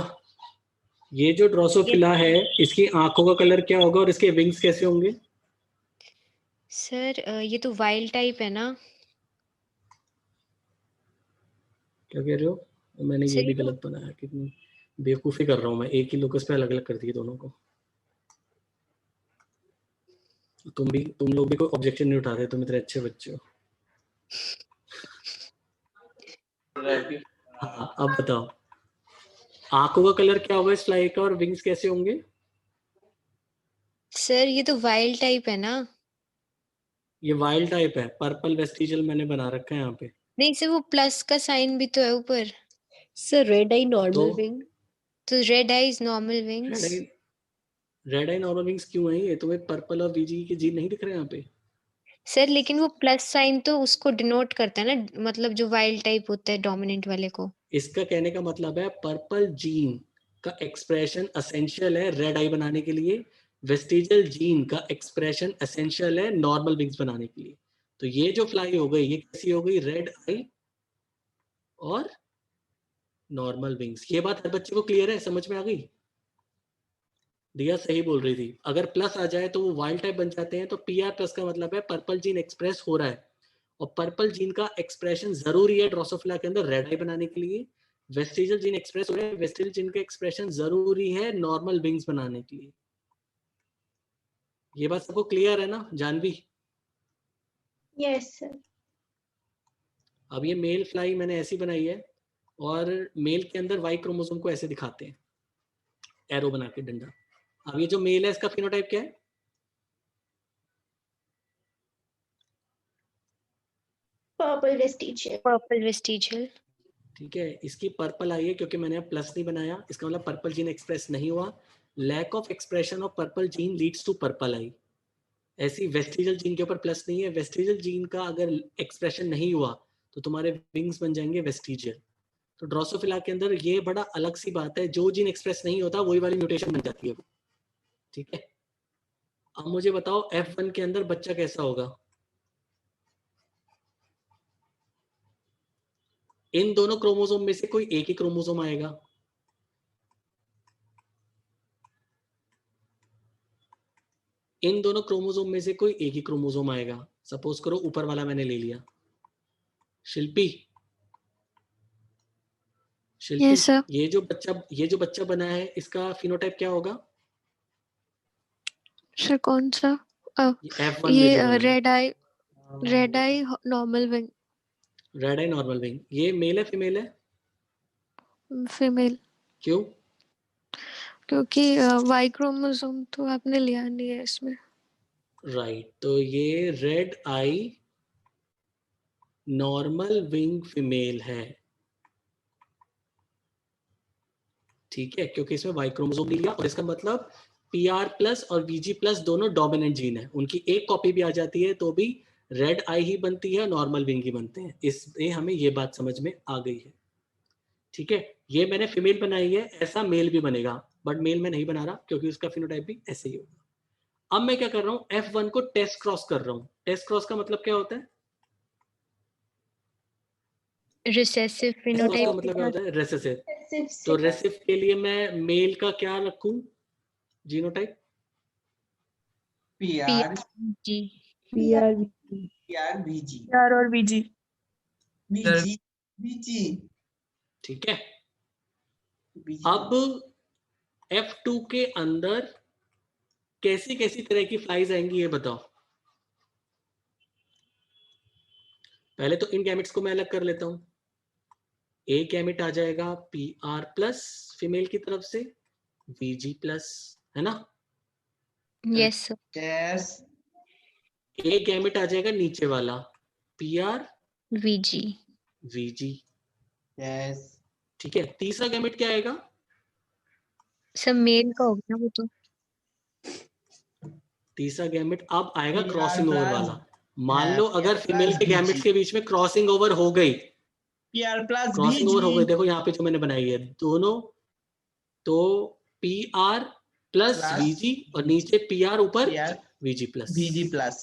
ये जो ड्रोसोफिला है इसकी आंखों का कलर क्या होगा और इसके विंग्स कैसे होंगे? सर ये तो वाइल्ड टाइप है ना? क्या कह रहे हो? मैंने ये सर भी गलत बनाया, कितनी बेवकूफी कर रहा हूँ मैं, एक ही लोकस पे अलग अलग कर दिए दोनों को। तुम लोग भी कोई ऑब्जेक्शन नहीं उठा रहे, तुम इतने अच्छे बच्चे हो। हाँ, अब बताओ आंखों का कलर क्या होगा इस फ्लाई का और विंग्स कैसे होंगे? सर ये तो वाइल्ड टाइप है ना? ये वाइल्ड टाइप है, पर्पल वेस्टिजियल मैंने बना रखा है यहाँ पे। नहीं सर, वो प्लस का साइन भी तो है ऊपर। Sir red eye normal wing. तो red eyes normal wings. Red eye normal wings क्यों है? ये तुम्हें पर्पल और VG के जीन नहीं दिख रहे यहाँ पे? सर लेकिन वो प्लस साइन तो उसको डिनोट करता है ना, मतलब जो वाइल्ड टाइप होता है डोमिनेंट वाले को। इसका कहने का मतलब है पर्पल जीन का एक्सप्रेशन एसेंशियल है रेड आई बनाने के लिए, वेस्टिजियल जीन का एक्सप्रेशन एसेंशियल है नॉर्मल विंग्स बनाने के लिए। तो ये जो फ्लाई हो गई ये कैसी हो गई? रेड आई और नॉर्मल विंग्स। ये बात हर बच्चे को क्लियर है, समझ में आ गई? दिया सही बोल रही थी, अगर प्लस आ जाए तो वो वाइल्ड टाइप बन जाते हैं। तो PR प्लस का मतलब है पर्पल जीन एक्सप्रेस हो रहा है, और पर्पल जीन का एक्सप्रेशन जरूरी है ड्रोसोफिला के अंदर रेड आई बनाने के लिए। वेस्टिजियल जीन एक्सप्रेस हो रहा है, वेस्टिजियल जीन का एक्सप्रेशन जरूरी है नॉर्मल विंग्स बनाने के लिए। ये बात सबको क्लियर है ना जानवी? Yes sir. अब ये मेल फ्लाई मैंने ऐसी बनाई है, और मेल के अंदर वाई क्रोमोसोम को ऐसे दिखाते हैं एरो बना के डंडा। अब ये जो मेल है इसका फिनोटाइप क्या है? Purple vestigial. Purple vestigial. ठीक है, इसकी पर्पल आई है क्योंकि मैंने प्लस नहीं बनाया, इसका मतलब पर्पल जीन एक्सप्रेस नहीं हुआ। Lack of expression of purple gene leads to purple eye. ऐसी वेस्टिजियल जीन के ऊपर प्लस नहीं है, वेस्टिजियल जीन का अगर एक्सप्रेशन नहीं हुआ तो तुम्हारे विंग्स बन जाएंगे वेस्टिजियल। तो ड्रोसोफिला के अंदर ये बड़ा अलग सी बात है, जो जीन एक्सप्रेस नहीं होता वही वाली म्यूटेशन बन जाती है वो। ठीक है, अब मुझे बताओ F1 के अंदर बच्चा कैसा होगा? इन दोनों क्रोमोसोम में से कोई एक ही क्रोमोसोम आएगा। इन दोनों क्रोमोसोम में से कोई एक ही क्रोमोसोम आएगा। सपोज करो ऊपर वाला मैंने ले लिया। शिल्पी, शिल्पी yes, sir. ये जो बच्चा बना है इसका फिनोटाइप क्या होगा? सर कौन सा? F1 ये red eye normal wing. Red eye normal wing. ये मेल है फीमेल है? फीमेल। क्यों? क्योंकि वाई क्रोमोसोम तो आपने लिया नहीं है इसमें। राइट, तो ये red eye normal wing female है। ठीक है, क्योंकि इसमें वाई क्रोमोसोम नहीं लिया, और इसका मतलब PR प्लस और VG प्लस दोनों डोमिनेंट जीन है, उनकी एक कॉपी भी आ जाती है तो भी रेड आई ही बनती है, नॉर्मल विंग ही बनते हैं। इससे हमें ये बात समझ में आ गई है। ठीक है, ये मैंने फीमेल बनाई है, ऐसा मेल भी बनेगा, बट मेल में नहीं बना रहा क्योंकि उसका फिनोटाइप भी ऐसे ही होगा। अब मैं क्या कर रहा हूँ, F1 को टेस्ट क्रॉस कर रहा हूँ। टेस्ट क्रॉस का मतलब क्या होता है? रिसेसिव का फिनोटाइप। मतलब क्या होता है? रेसेसिव। तो रेसिव के लिए मैं मेल का क्या रखूं जीनोटाइप? PR VG PR और VG। ठीक है, अब F2 के अंदर कैसी कैसी तरह की फ्लाइज आएंगी ये बताओ। पहले तो इन गैमेट्स को मैं अलग कर लेता हूँ। एक गैमेट आ जाएगा PR प्लस फीमेल की तरफ से, VG प्लस, है ना? Yes sir. यस एक गैमेट आ जाएगा नीचे वाला, PR VG। VG, यस ठीक है। तीसरा गैमेट क्या आएगा? सब मेल का हो गया वो तो। तीसरा गैमेट अब आएगा PR क्रॉसिंग ओवर plus, वाला। मान लो अगर PR फीमेल plus के गैमेट्स VG, के बीच में क्रॉसिंग ओवर हो गई, PR plus क्रॉसिंग ओवर हो गई, VG देखो यहाँ पे जो मैंने बनाई है दोनों, तो PR प्लस Plus VG और नीचे PR ऊपर PR VG plus. VG plus.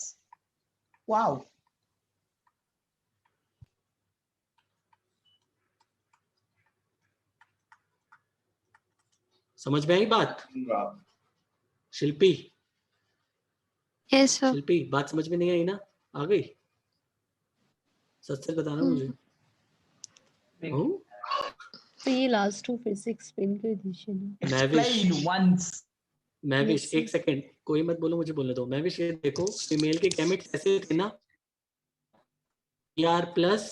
Wow. समझ में आई बात शिल्पी? Yes sir. शिल्पी बात समझ में नहीं आई ना? आ गई? सच सच बताना मुझे। हूँ? तो ये लास्ट टू फिर से एक्सप्लेन कर दीजिए ना। Explain once. मैविश Yes, एक सेकंड, कोई मत बोलो, मुझे बोलने दो। मैविश ये देखो, फीमेल के गैमेट्स ऐसे थे ना, PR प्लस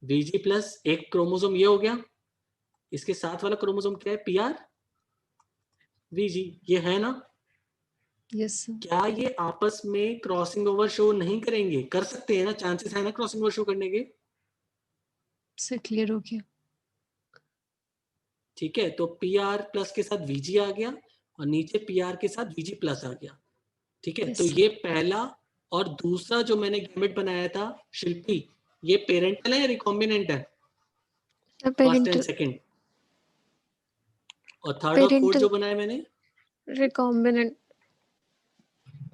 VG प्लस, एक क्रोमोसोम ये हो गया, इसके साथ वाला क्रोमोसोम क्या है? PR VG, ये है ना? Yes sir. क्या ये आपस में क्रॉसिंग ओवर शो नहीं करेंगे? कर सकते हैं ना, चांसेस है ना क्रॉसिंग ओवर शो करने के? सर क्लियर हो गया। ठीक है, तो PR प्लस के साथ VG आ गया और नीचे PR के साथ VG प्लस आ गया। ठीक है, Yes, तो sir. ये पहला। और दूसरा जो मैंने गैमेट बनाया था शिल्पी, ये पेरेंटल है या रिकॉम्बिनेंट है? First and second. और थर्ड और फोर्थ जो बनाया मैंने, रिकॉम्बिनेंट।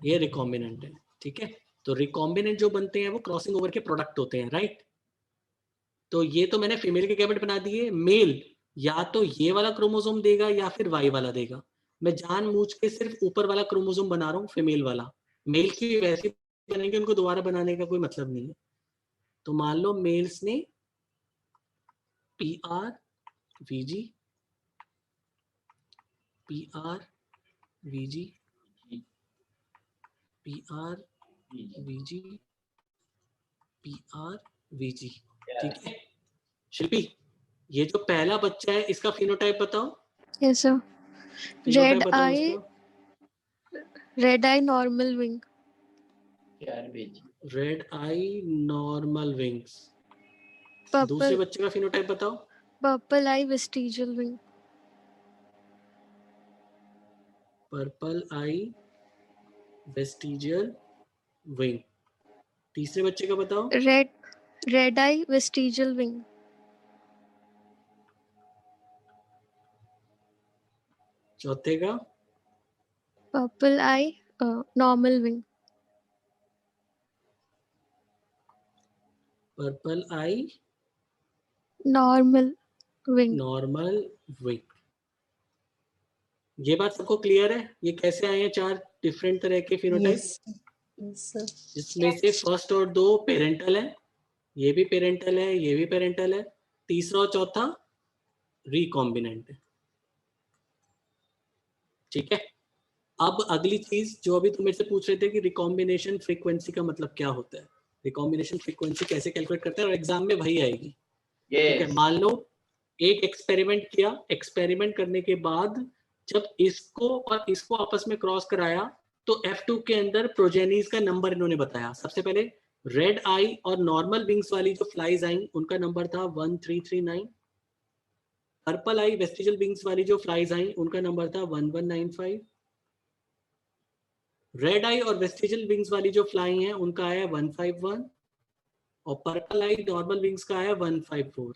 ये रिकॉम्बिनेंट है। ठीक है, तो रिकॉम्बिनेंट जो बनते हैं वो क्रॉसिंग ओवर के प्रोडक्ट होते हैं, राइट? तो ये तो मैंने फीमेल के गैमेट बना दिए। मेल या तो ये वाला क्रोमोसोम देगा या फिर वाई वाला देगा। मैं जानबूझ के सिर्फ ऊपर वाला क्रोमोसोम बना रहा हूँ, फीमेल वाला। मेल की वैसे बनेंगे, उनको दोबारा बनाने का कोई मतलब नहीं है। तो मान लो मेल्स ने PR VG PR VG PR VG PR VG, ठीक है। शिल्पी, ये जो पहला बच्चा है इसका फिनोटाइप बताओ। Yes sir. फिनोटाइप रेड बताओ आई, उसका। Red eye normal wing. Red eye normal wings. दूसरे पर्पल, बच्चे का फिनोटाइप बताओ। पर्पल आई वेस्टिजियल विंग। पर्पल आई वेस्टिजियल विंग। तीसरे बच्चे का बताओ। रेड आई वेस्टिजियल विंग। चौथे का पर्पल आई नॉर्मल विंग। पर्पल आई नॉर्मल विंग। Normal wing. ये बात सबको क्लियर है? ये कैसे आए हैं चार डिफरेंट तरह के फिनोटाइप? Yes sir. जिसमें से फर्स्ट और दो पेरेंटल है, ये भी पेरेंटल है, ये भी पेरेंटल है। तीसरा और चौथा रिकॉम्बिनेंट है। ठीक है, अब अगली चीज जो अभी तुम मेरे से पूछ रहे थे कि रिकॉम्बिनेशन फ्रीक्वेंसी का मतलब क्या होता है, रिकॉम्बिनेशन फ्रीक्वेंसी कैसे कैलकुलेट करते हैं, और एग्जाम में वही आएगी। ठीक है, मान लो एक एक्सपेरिमेंट किया, एक्सपेरिमेंट करने के बाद जब इसको और इसको आपस में क्रॉस कराया तो F2 के अंदर प्रोजेनीज का नंबर इन्होंने बताया। सबसे पहले रेड आई और नॉर्मल विंग्स वाली जो फ्लाइज आई उनका नंबर था 1339। पर्पल आई वेस्टिजियल विंग्स वाली जो फ्लाइज आई उनका नंबर था 1195। रेड आई और वेस्टिजियल विंग्स वाली जो फ्लाई हैं उनका आया 151 और पर्पल आई नॉर्मल विंग्स का आया 154।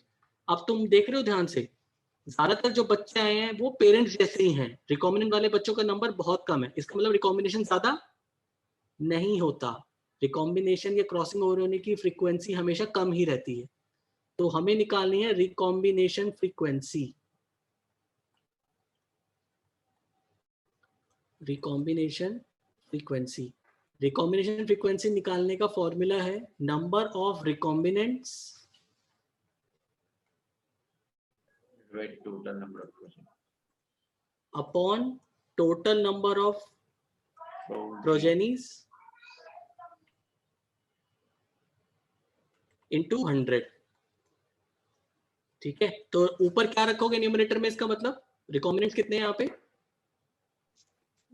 अब तुम देख रहे हो ध्यान से, ज्यादातर जो बच्चे आए हैं वो पेरेंट्स जैसे ही हैं। रिकॉम्बिनेंट वाले बच्चों का नंबर बहुत कम है, इसका मतलब रिकॉम्बिनेशन ज्यादा नहीं होता। रिकॉम्बिनेशन या क्रॉसिंग ओवर होने की फ्रीक्वेंसी हमेशा कम ही रहती है। तो हमें निकालनी है recombination frequency. Recombination frequency, recombination frequency निकालने का फॉर्मूला है number of recombinants total number of progeny upon total number of progenies into 100। ठीक है, तो ऊपर क्या रखोगे न्यूमरेटर में, इसका मतलब रिकॉम्बिनेंट कितने हैं यहाँ पे?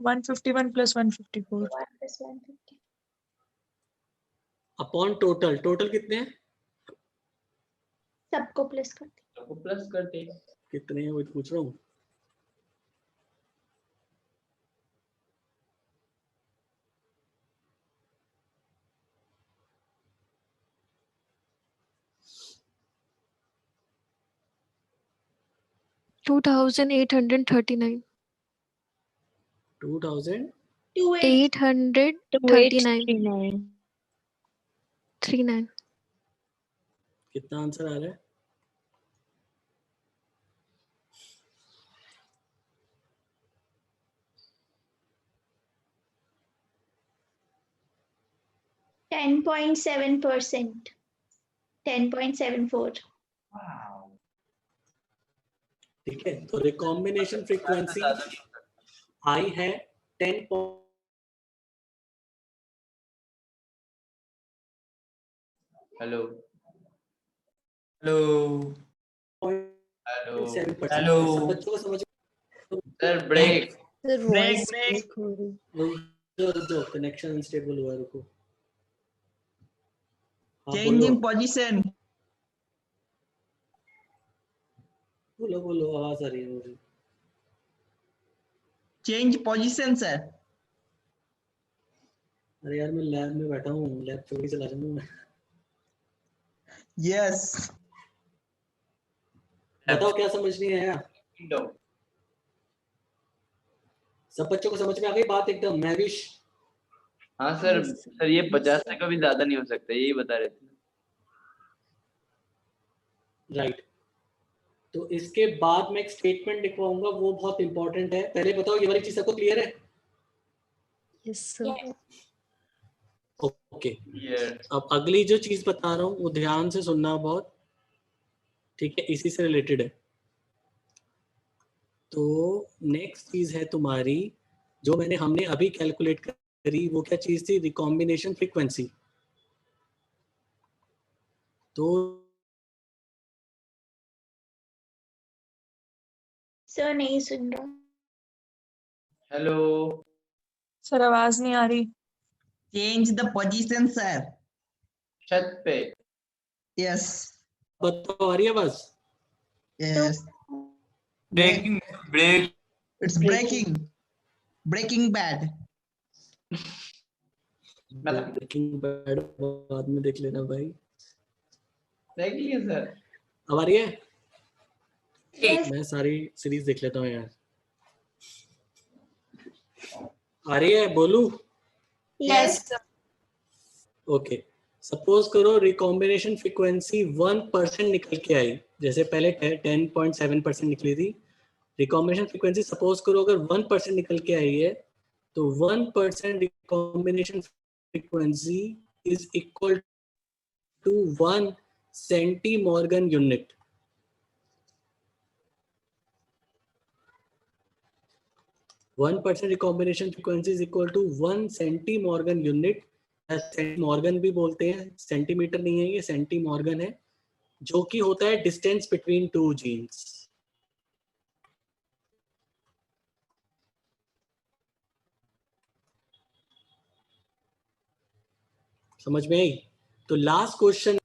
151 plus 154. 1 plus 150 upon total, total कितने हैं? सबको प्लस करते सबको प्लस करते हैं। कितने हैं वो पूछ रहा हूँ। $2,839. 2000 $839. 39. कितना आंसर आ रहा है? हैं 10.7%, 10.74। ठीक है, तो रिकॉम्बिनेशन फ्रीक्वेंसी आई है 10। Hello hello hello 7%। हेलो। सब बच्चों को समझ sir break. Sir voice break. Break हो रही। जो कनेक्शन अनस्टेबल हुआ है, रुको। हाँ, Changing बोलो position. बोलो बोलो, आवाज आ रही है मुझे। Change position, sir. अरे यार मैं लैब में बैठा हूँ, लैब छोड़ के चला जाऊंगा मैं। Yes. बताओ क्या समझ नहीं आया? सब बच्चों को समझ में आ गई बात एकदम? महविश, हाँ सर, सर ये 50 से कभी ज्यादा नहीं हो सकता, यही बता रहे थे। राइट। तो इसके बाद मैं एक स्टेटमेंट लिखवाऊंगा, वो बहुत इंपॉर्टेंट है। पहले बताओ ये वाली चीज सबको क्लियर है? Yes sir. ओके, अब अगली जो चीज बता रहा हूँ वो ध्यान से सुनना बहुत, ठीक है, इसी से रिलेटेड है। तो नेक्स्ट चीज है तुम्हारी, जो हमने अभी कैलकुलेट करी, वो क्या चीज थी? Recombination frequency. तो सर नहीं सुन रहा। हेलो सर आवाज नहीं आ रही। Change the position, sir. छत पे। Yes. बताओ, आ रही है बस? Yes. Breaking break. It's breaking. Breaking bad. Breaking bad बाद में देख लेना भाई। देख लिए सर। अब आ रही है? Yes. मैं सारी सीरीज देख लेता हूँ यार। आ रही है? बोलू? Yes. ओके, सपोज करो रिकॉम्बिनेशन फ्रीक्वेंसी 1% निकल के आई, जैसे पहले 10.7% निकली थी। रिकॉम्बिनेशन फ्रीक्वेंसी सपोज करो अगर 1% निकल के आई है, तो 1% recombination frequency is equal to 1 centimorgan unit. One percent recombination frequency is equal to 1 centimorgan unit. Centimorgan भी बोलते हैं, सेंटीमीटर नहीं है ये, सेंटीमॉर्गन है, जो कि होता है डिस्टेंस बिटवीन टू जीन्स। समझ में आई? तो last question,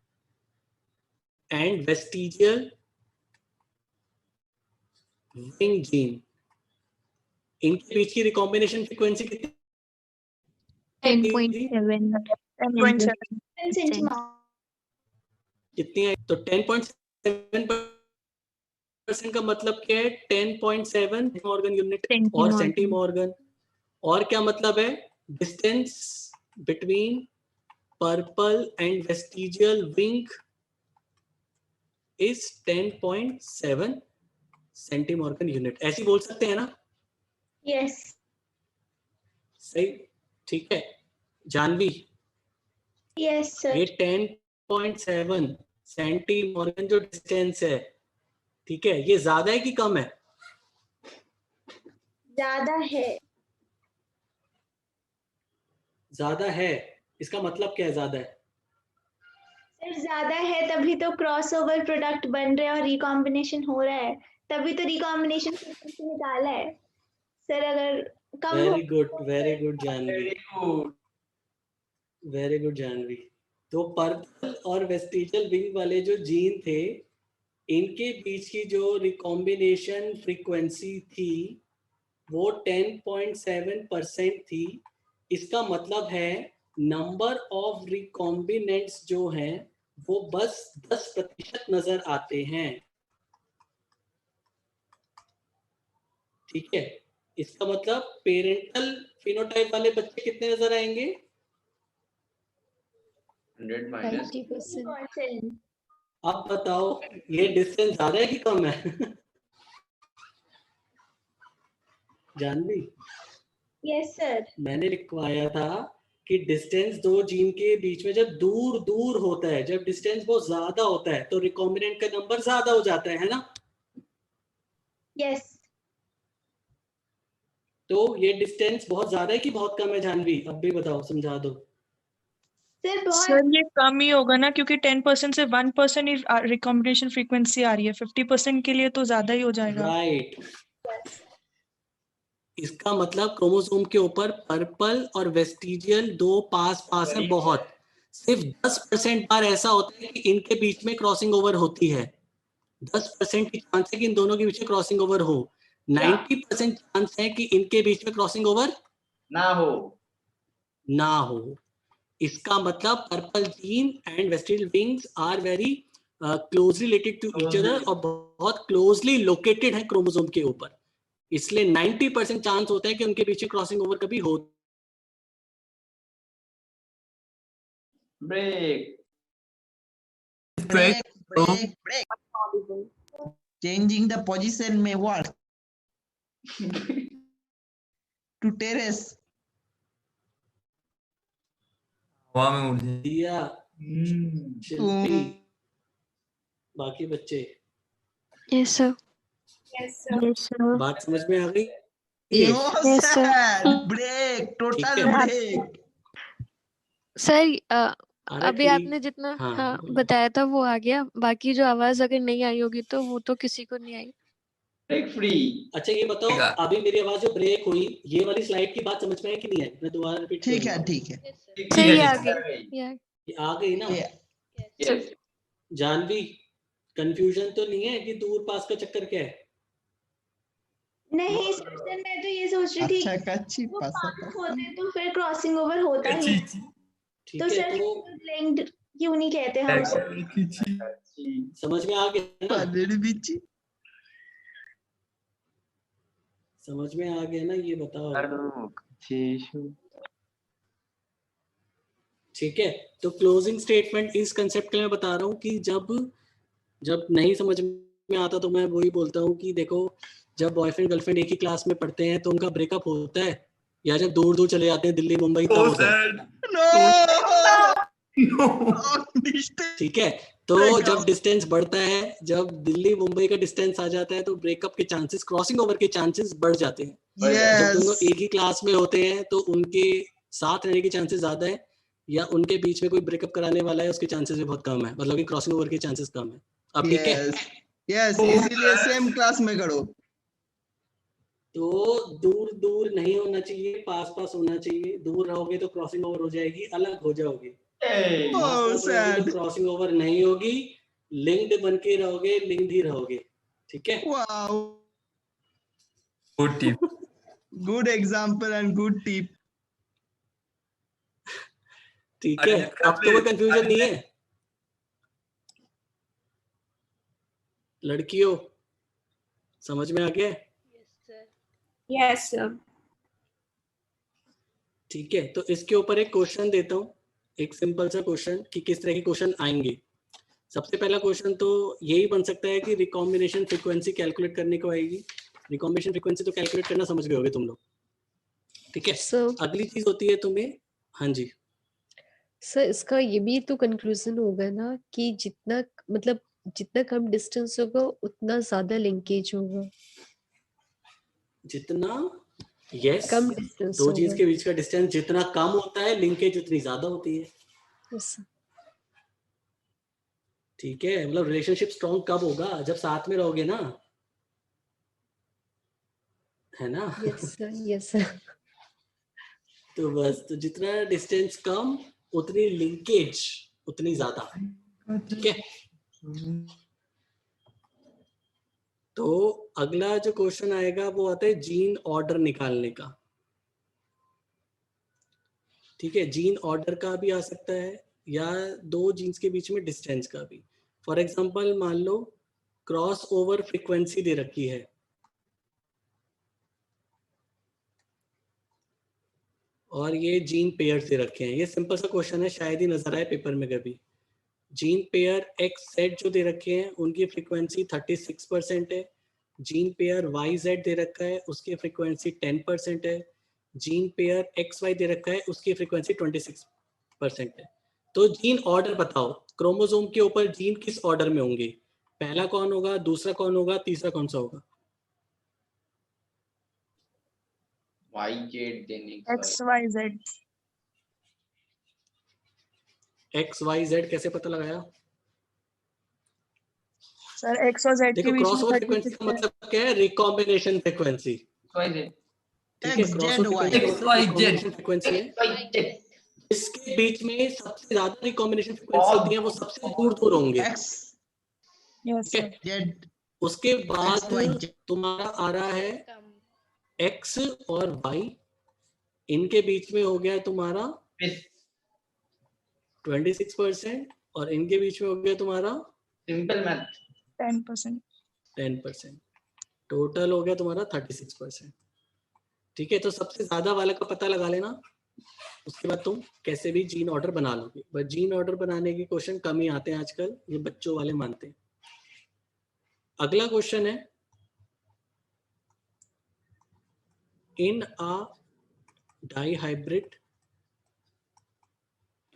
and vestigial wing gene, इनके बीच की रिकॉम्बिनेशन फ्रीक्वेंसी कितनी? 10.7. 10.7. कितनी है? तो 10.7% का मतलब क्या है? 10.7 मॉर्गन यूनिट और सेंटीमॉर्गन। और क्या मतलब है? Distance between purple and vestigial wing is 10.7 centimorgan unit. ऐसे बोल सकते हैं ना? Yes. सही, ठीक है। Janvi, Yes, sir. ये 10.7 सेंटीमॉर्गन जो डिस्टेंस है, ठीक है, ये ज्यादा है कि कम है? ज्यादा है। ज्यादा है, इसका मतलब क्या है ज्यादा है? ज्यादा है तभी तो क्रॉसओवर प्रोडक्ट बन रहे हैं और रिकॉम्बिनेशन हो रहा है, तभी तो रिकॉम्बिनेशन फ्रीक्वेंसी निकाला है सर। अगर कम हो very good Janvi, very good Janvi. तो पर्पल और वेस्टिजियल विंग वाले जो जीन थे, इनके बीच की जो रिकॉम्बिनेशन फ्रीक्वेंसी थी वो 10.7% थी। इसका मतलब है नंबर ऑफ रिकॉम्बिनेंट्स जो हैं वो बस 10% नजर आते हैं। ठीक है, इसका मतलब पेरेंटल फिनोटाइप वाले बच्चे कितने नजर आएंगे? 100 माइनस 90%। अब बताओ ये डिस्टेंस ज्यादा है कि कम है? Janvi, yes sir. मैंने लिखवाया था कि डिस्टेंस दो जीन के बीच में जब दूर दूर होता है, जब डिस्टेंस बहुत ज्यादा होता है तो रिकॉम्बिनेंट का नंबर ज्यादा हो जाता है ना? यस। तो ये डिस्टेंस बहुत ज्यादा है कि बहुत कम है जानवी? अब भी बताओ, समझा दो। सर ये कम ही होगा ना, क्योंकि 10% से 1% ही रिकॉम्बिनेशन फ्रीक्वेंसी आ रही है, 50% के लिए तो ज्यादा ही हो जाएगा। राइट। इसका मतलब क्रोमोसोम के ऊपर पर्पल और वेस्टिजियल दो पास पास हैं बहुत। सिर्फ 10% बार ऐसा होता है कि इनके बीच में क्रॉसिंग ओवर होती है। 10% की चांस है कि इन दोनों के बीच में क्रॉसिंग ओवर हो। 90% चांस है कि इनके बीच में क्रॉसिंग ओवर ना हो। इसका मतलब purple gene and vestigial wings are very closely related to each other और बहुत क्लोजली लोकेटेड है क्रोमोसोम के ऊपर। इसलिए 90% चांस होता है कि उनके बीच में क्रॉसिंग ओवर कभी हो। Break. Changing the position may work. To terrace. हवा में उड़ जाए। दिया, शिल्पी, बाकी बच्चे। Yes sir. Yes sir. बात समझ में आ गई? No sir. Break. Total break. Sir अरे अभी ठीक। आपने जितना हाँ, बोलो। बताया था वो आ गया, बाकी जो आवाज अगर नहीं आई होगी तो वो तो किसी को नहीं आई। Break free. अच्छा ये बताओ, अभी मेरी आवाज जो ब्रेक हुई, ये वाली स्लाइड की बात समझ में आई कि नहीं आई? मैं दोबारा रिपीट ठीक है, ठीक है। सही आ गई। आ गई ना? यस। जानवी, कंफ्यूजन तो नहीं है कि दूर पास का चक्कर क्या है? नहीं सर, मैं तो ये सोच रही थी अच्छा कच्ची वो पासा पास होते तो फिर क्रॉसिंग ओवर होता ही। ठीक तो है, सर तो लिंक्ड क्यों नहीं कहते हम उसे? समझ में आ गया ना? बिची। समझ में आ गया ना? ये बताओ। ठीक है, तो क्लोजिंग स्टेटमेंट इस कंसेप्ट के लिए मैं बता रहा हूँ कि जब नहीं समझ में आता तो मैं वही बोलता हूँ कि देखो, जब बॉयफ्रेंड गर्लफ्रेंड एक ही क्लास में पढ़ते हैं तो उनका ब्रेकअप होता है, या जब दूर दूर चले जाते हैं दिल्ली मुंबई तब होता है। ठीक है, तो जब डिस्टेंस बढ़ता है, जब दिल्ली मुंबई का डिस्टेंस आ जाता है तो ब्रेकअप के चांसेस, क्रॉसिंग ओवर के चांसेस बढ़ जाते हैं। जब दोनों एक ही क्लास में होते हैं तो उनके साथ रहने के चांसेस ज्यादा है, या उनके बीच में कोई ब्रेकअप कराने वाला है उसके चांसेस भी बहुत कम है, मतलब कि क्रॉसिंग ओवर के चांसेस कम है। अब ठीक है? यस, इसीलिए सेम क्लास में करो। तो दूर दूर नहीं होना चाहिए, पास पास होना चाहिए। दूर रहोगे तो क्रॉसिंग ओवर हो जाएगी, अलग हो जाओगे। पास रहोगे तो क्रॉसिंग ओवर नहीं होगी, लिंक्ड बन के रहोगे, लिंक्ड ही रहोगे। ठीक है? Wow, good tip. Good example and good tip. ठीक है, अब तो कोई कंफ्यूजन नहीं है लड़कियों? समझ में आ गया? Yes sir. ठीक है, तो इसके ऊपर एक क्वेश्चन देता हूँ, एक सिंपल सा क्वेश्चन कि किस तरह के क्वेश्चन आएंगे। सबसे पहला क्वेश्चन तो यही बन सकता है कि रिकॉम्बिनेशन फ्रीक्वेंसी कैलकुलेट करने को आएगी। रिकॉम्बिनेशन फ्रीक्वेंसी तो कैलकुलेट करना समझ गए होगे तुम लोग। ठीक है, अगली चीज होती है तुम्हें, हाँ जी सर इसका ये भी तो कंक्लूजन होगा ना कि जितना मतलब जितना कम डिस्टेंस होगा उतना ज्यादा लिंकेज होगा। जितना यस कम डिस्टेंस दो चीज होगा। के बीच का डिस्टेंस जितना कम होता है, लिंकेज उतनी ज्यादा होती है। Yes, sir. ठीक है, मतलब रिलेशनशिप स्ट्रॉन्ग कब होगा? जब साथ में रहोगे ना, है ना? Yes sir, yes sir. तो बस, तो जितना डिस्टेंस कम उतनी लिंकेज उतनी ज्यादा, ठीक है। तो अगला जो क्वेश्चन आएगा वो आता है जीन ऑर्डर निकालने का, ठीक है। जीन ऑर्डर का भी आ सकता है या दो जीन्स के बीच में डिस्टेंस का भी। फॉर एग्जांपल मान लो क्रॉस ओवर फ्रीक्वेंसी दे रखी है, और ये जीन पेयर दे रखे हैं। ये सिंपल सा क्वेश्चन है, शायद ही नजर आए पेपर में कभी। जीन पेयर एक्स जेड जो दे रखे हैं उनकी फ्रीक्वेंसी 36% है। जीन पेयर वाई जेड दे रखा है, उसकी फ्रीक्वेंसी 10% है। Gene pair x why they रखा है, उसकी फ्रीक्वेंसी 26% है। तो जीन ऑर्डर बताओ, क्रोमोसोम के ऊपर जीन किस ऑर्डर में होंगे? पहला कौन होगा, दूसरा कौन होगा, तीसरा कौन सा होगा? Y Z then X Y Z. X Y Z कैसे पता लगाया? सर एक्स और जेड के देखो बीच क्रॉस में ओवर फ्रीक्वेंसी 36 का है। मतलब क्या है? रिकॉम्बिनेशन फ्रीक्वेंसी, ठीक है। X, cross Z, over Y. Frequency मतलब रिकॉम्बिनेशन फ्रीक्वेंसी है। इसके बीच में सबसे ज्यादा रिकॉम्बिनेशन फ्रीक्वेंसी होती है, वो सबसे दूर दूर होंगे, X, यस ठीक है। Z, उसके X, बाद Y, Z. तुम्हारा आ रहा है एक्स और वाई, इनके बीच में हो गया तुम्हारा 26%, और इनके बीच में हो गया तुम्हारा सिंपल मैथ 10%। 10%। टोटल हो गया तुम्हारा 36%, ठीक है। तो सबसे ज्यादा वाले का पता लगा लेना, उसके बाद तुम कैसे भी जीन ऑर्डर बना लोगे। बट जीन ऑर्डर बनाने के क्वेश्चन कम ही आते हैं आजकल, ये बच्चों वाले मानते हैं। अगला क्वेश्चन है, in a dihybrid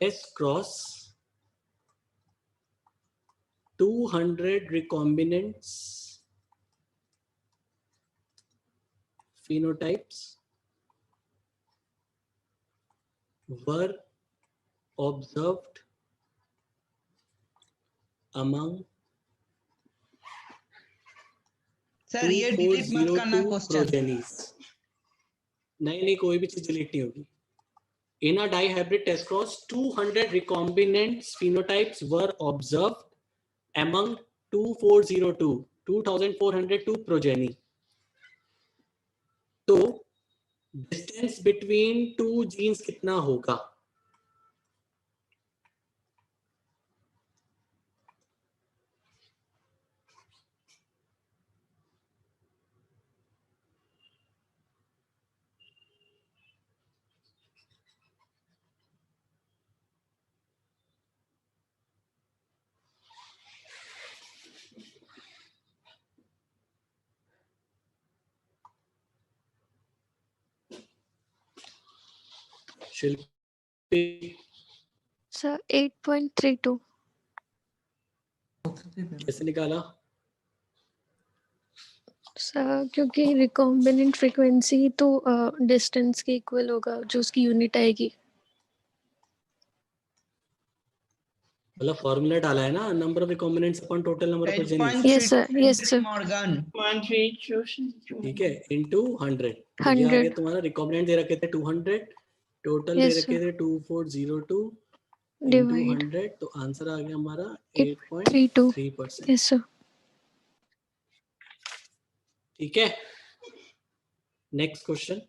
S cross 200 recombinants phenotypes were observed among sir ये डिलीट मत करना 2402 क्वेश्चन। progenies। नहीं, कोई भी चीज डिलीट नहीं होगी। In a dihybrid test cross, 200 recombinant phenotypes were observed among 2402 progeny। तो डिस्टेंस बिटवीन टू जीन्स कितना होगा? शिल्पी सर 8.32। कैसे निकाला? सर क्योंकि रिकॉम्बिनेंट फ्रीक्वेंसी तो डिस्टेंस के इक्वल होगा, जो उसकी यूनिट आएगी। मतलब फॉर्मूला डाला है ना, number of recombinants upon total number of progenies. Yes sir, yes sir. Morgan ठीक है, इनटू 100। तो ये आ 100। गया तुम्हारा, रिकॉम्बिनेंट दे रखे थे 200, टोटल दे यस रखे सर। थे 2402 इनटू डिवाइड 100, तो आंसर आ गया हमारा 8.32। 8.3%। Yes sir. ठीक है, next question.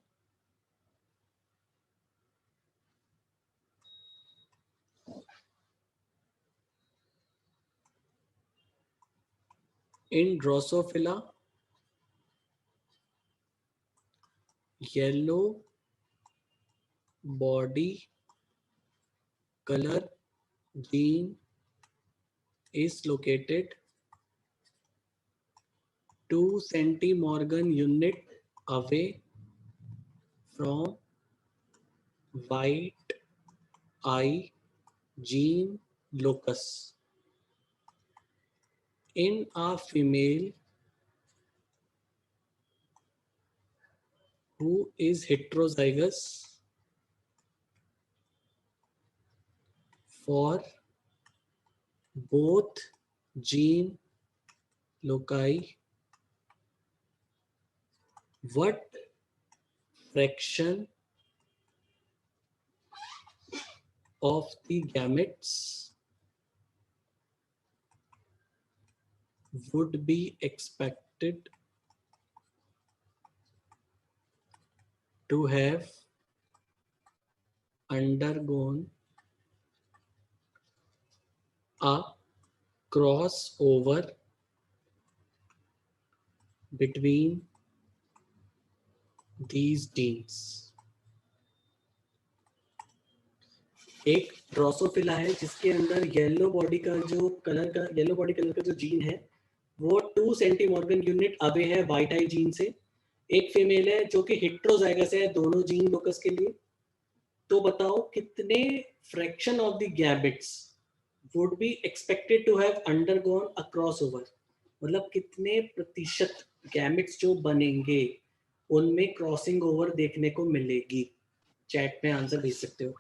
In Drosophila, yellow body color gene is located 2 centimorgan unit away from white eye gene locus in a female who is heterozygous for both gene loci, what fraction of the gametes would be expected to have undergone a crossover between these genes. एक Drosophila है जिसके अंदर yellow body का जो gene है वो 2 सेंटीमॉर्गन unit away है white आई gene से। एक फीमेल है जो कि हेट्रोजाइगस है दोनों जीन लोकस के लिए। तो बताओ कितने fraction of the gametes would be expected to have undergone a crossover, मतलब कितने प्रतिशत गैमेट्स जो बनेंगे उनमें क्रॉसिंग ओवर देखने को मिलेगी। चैट में आंसर भेज सकते हो।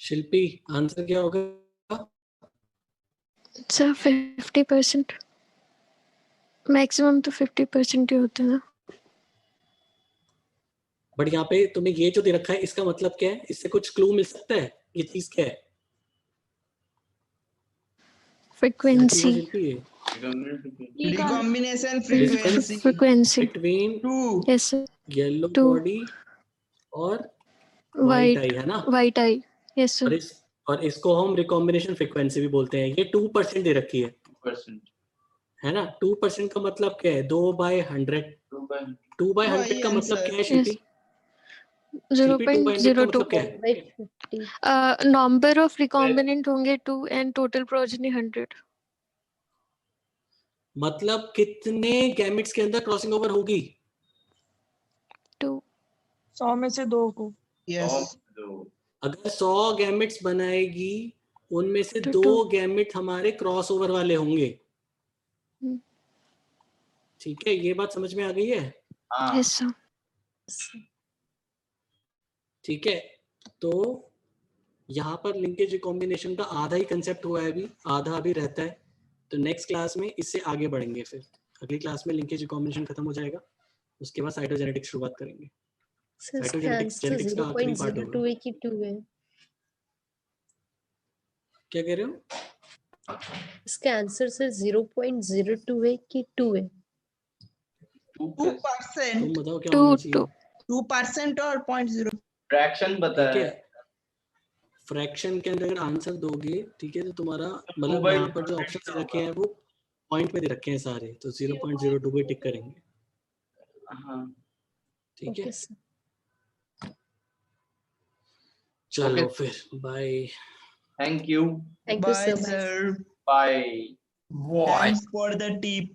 शिल्पी आंसर क्या होगा? सर 50%, मैक्सिमम तो 50% ही होता है ना। बट यहाँ पे तुम्हें ये जो दे रखा है इसका मतलब क्या है? इससे कुछ क्लू मिल सकता है? ये चीज क्या है? Frequency recombination frequency between two yes sir, yellow Two. Body और वाइट आई, है ना? वाइट आई यस सर। और इसको हम रिकॉम्बिनेशन फ्रीक्वेंसी भी बोलते हैं। ये 2% दे रखी है, 2%, है ना? 2% का मतलब क्या है? 2/100। 2/100 का मतलब क्या है शिल्पी? 0.02 क्या है? नंबर ऑफ रिकॉम्बिनेंट होंगे 2 एंड टोटल प्रोजेनी 100। मतलब कितने गैमेट्स के अंदर क्रॉसिंग ओवर होगी? 2। 100 में से 2 को। यस अगर 100 गैमेट्स बनाएगी उनमें से तो 2 गैमेट हमारे क्रॉस ओवर वाले होंगे। ठीक है, ये बात समझ में आ गई है? Yes sir. ठीक है, तो यहाँ पर लिंकेज रिकॉम्बिनेशन का आधा ही कंसेप्ट हुआ है, अभी आधा अभी रहता है। तो नेक्स्ट क्लास में इससे आगे बढ़ेंगे। फिर अगली क्लास में लिंकेज रिकॉम्बिनेशन खत्म हो जाएगा, उसके बाद साइटोजेनेटिक्स शुरुआत करेंगे। साइटोजेनेटिक्स जेनेटिक्स का आखिरी पार्ट होगा। 0.02 की 2 है। क्या कह रहे हो? इसका आंसर सर 0.02 है कि 2 है? 2%, तुम बताओ क्या होना चाहिए? 2% और 0.0 फ्रैक्शन बता ठीक है। है, फ्रैक्शन के अंदर अगर आंसर दोगे, ठीक है, तो तुम्हारा two मतलब by यहाँ पर जो 100 ऑप्शन क्या रखे होगा? हैं वो पॉइंट में दे रखे हैं सारे, तो 0.02 पे टिक करेंगे। हाँ ठीक है, ओके सर। चलो Okay. फिर bye. Thank you, thank you bye sir. Sir, bye. Thanks for the tip.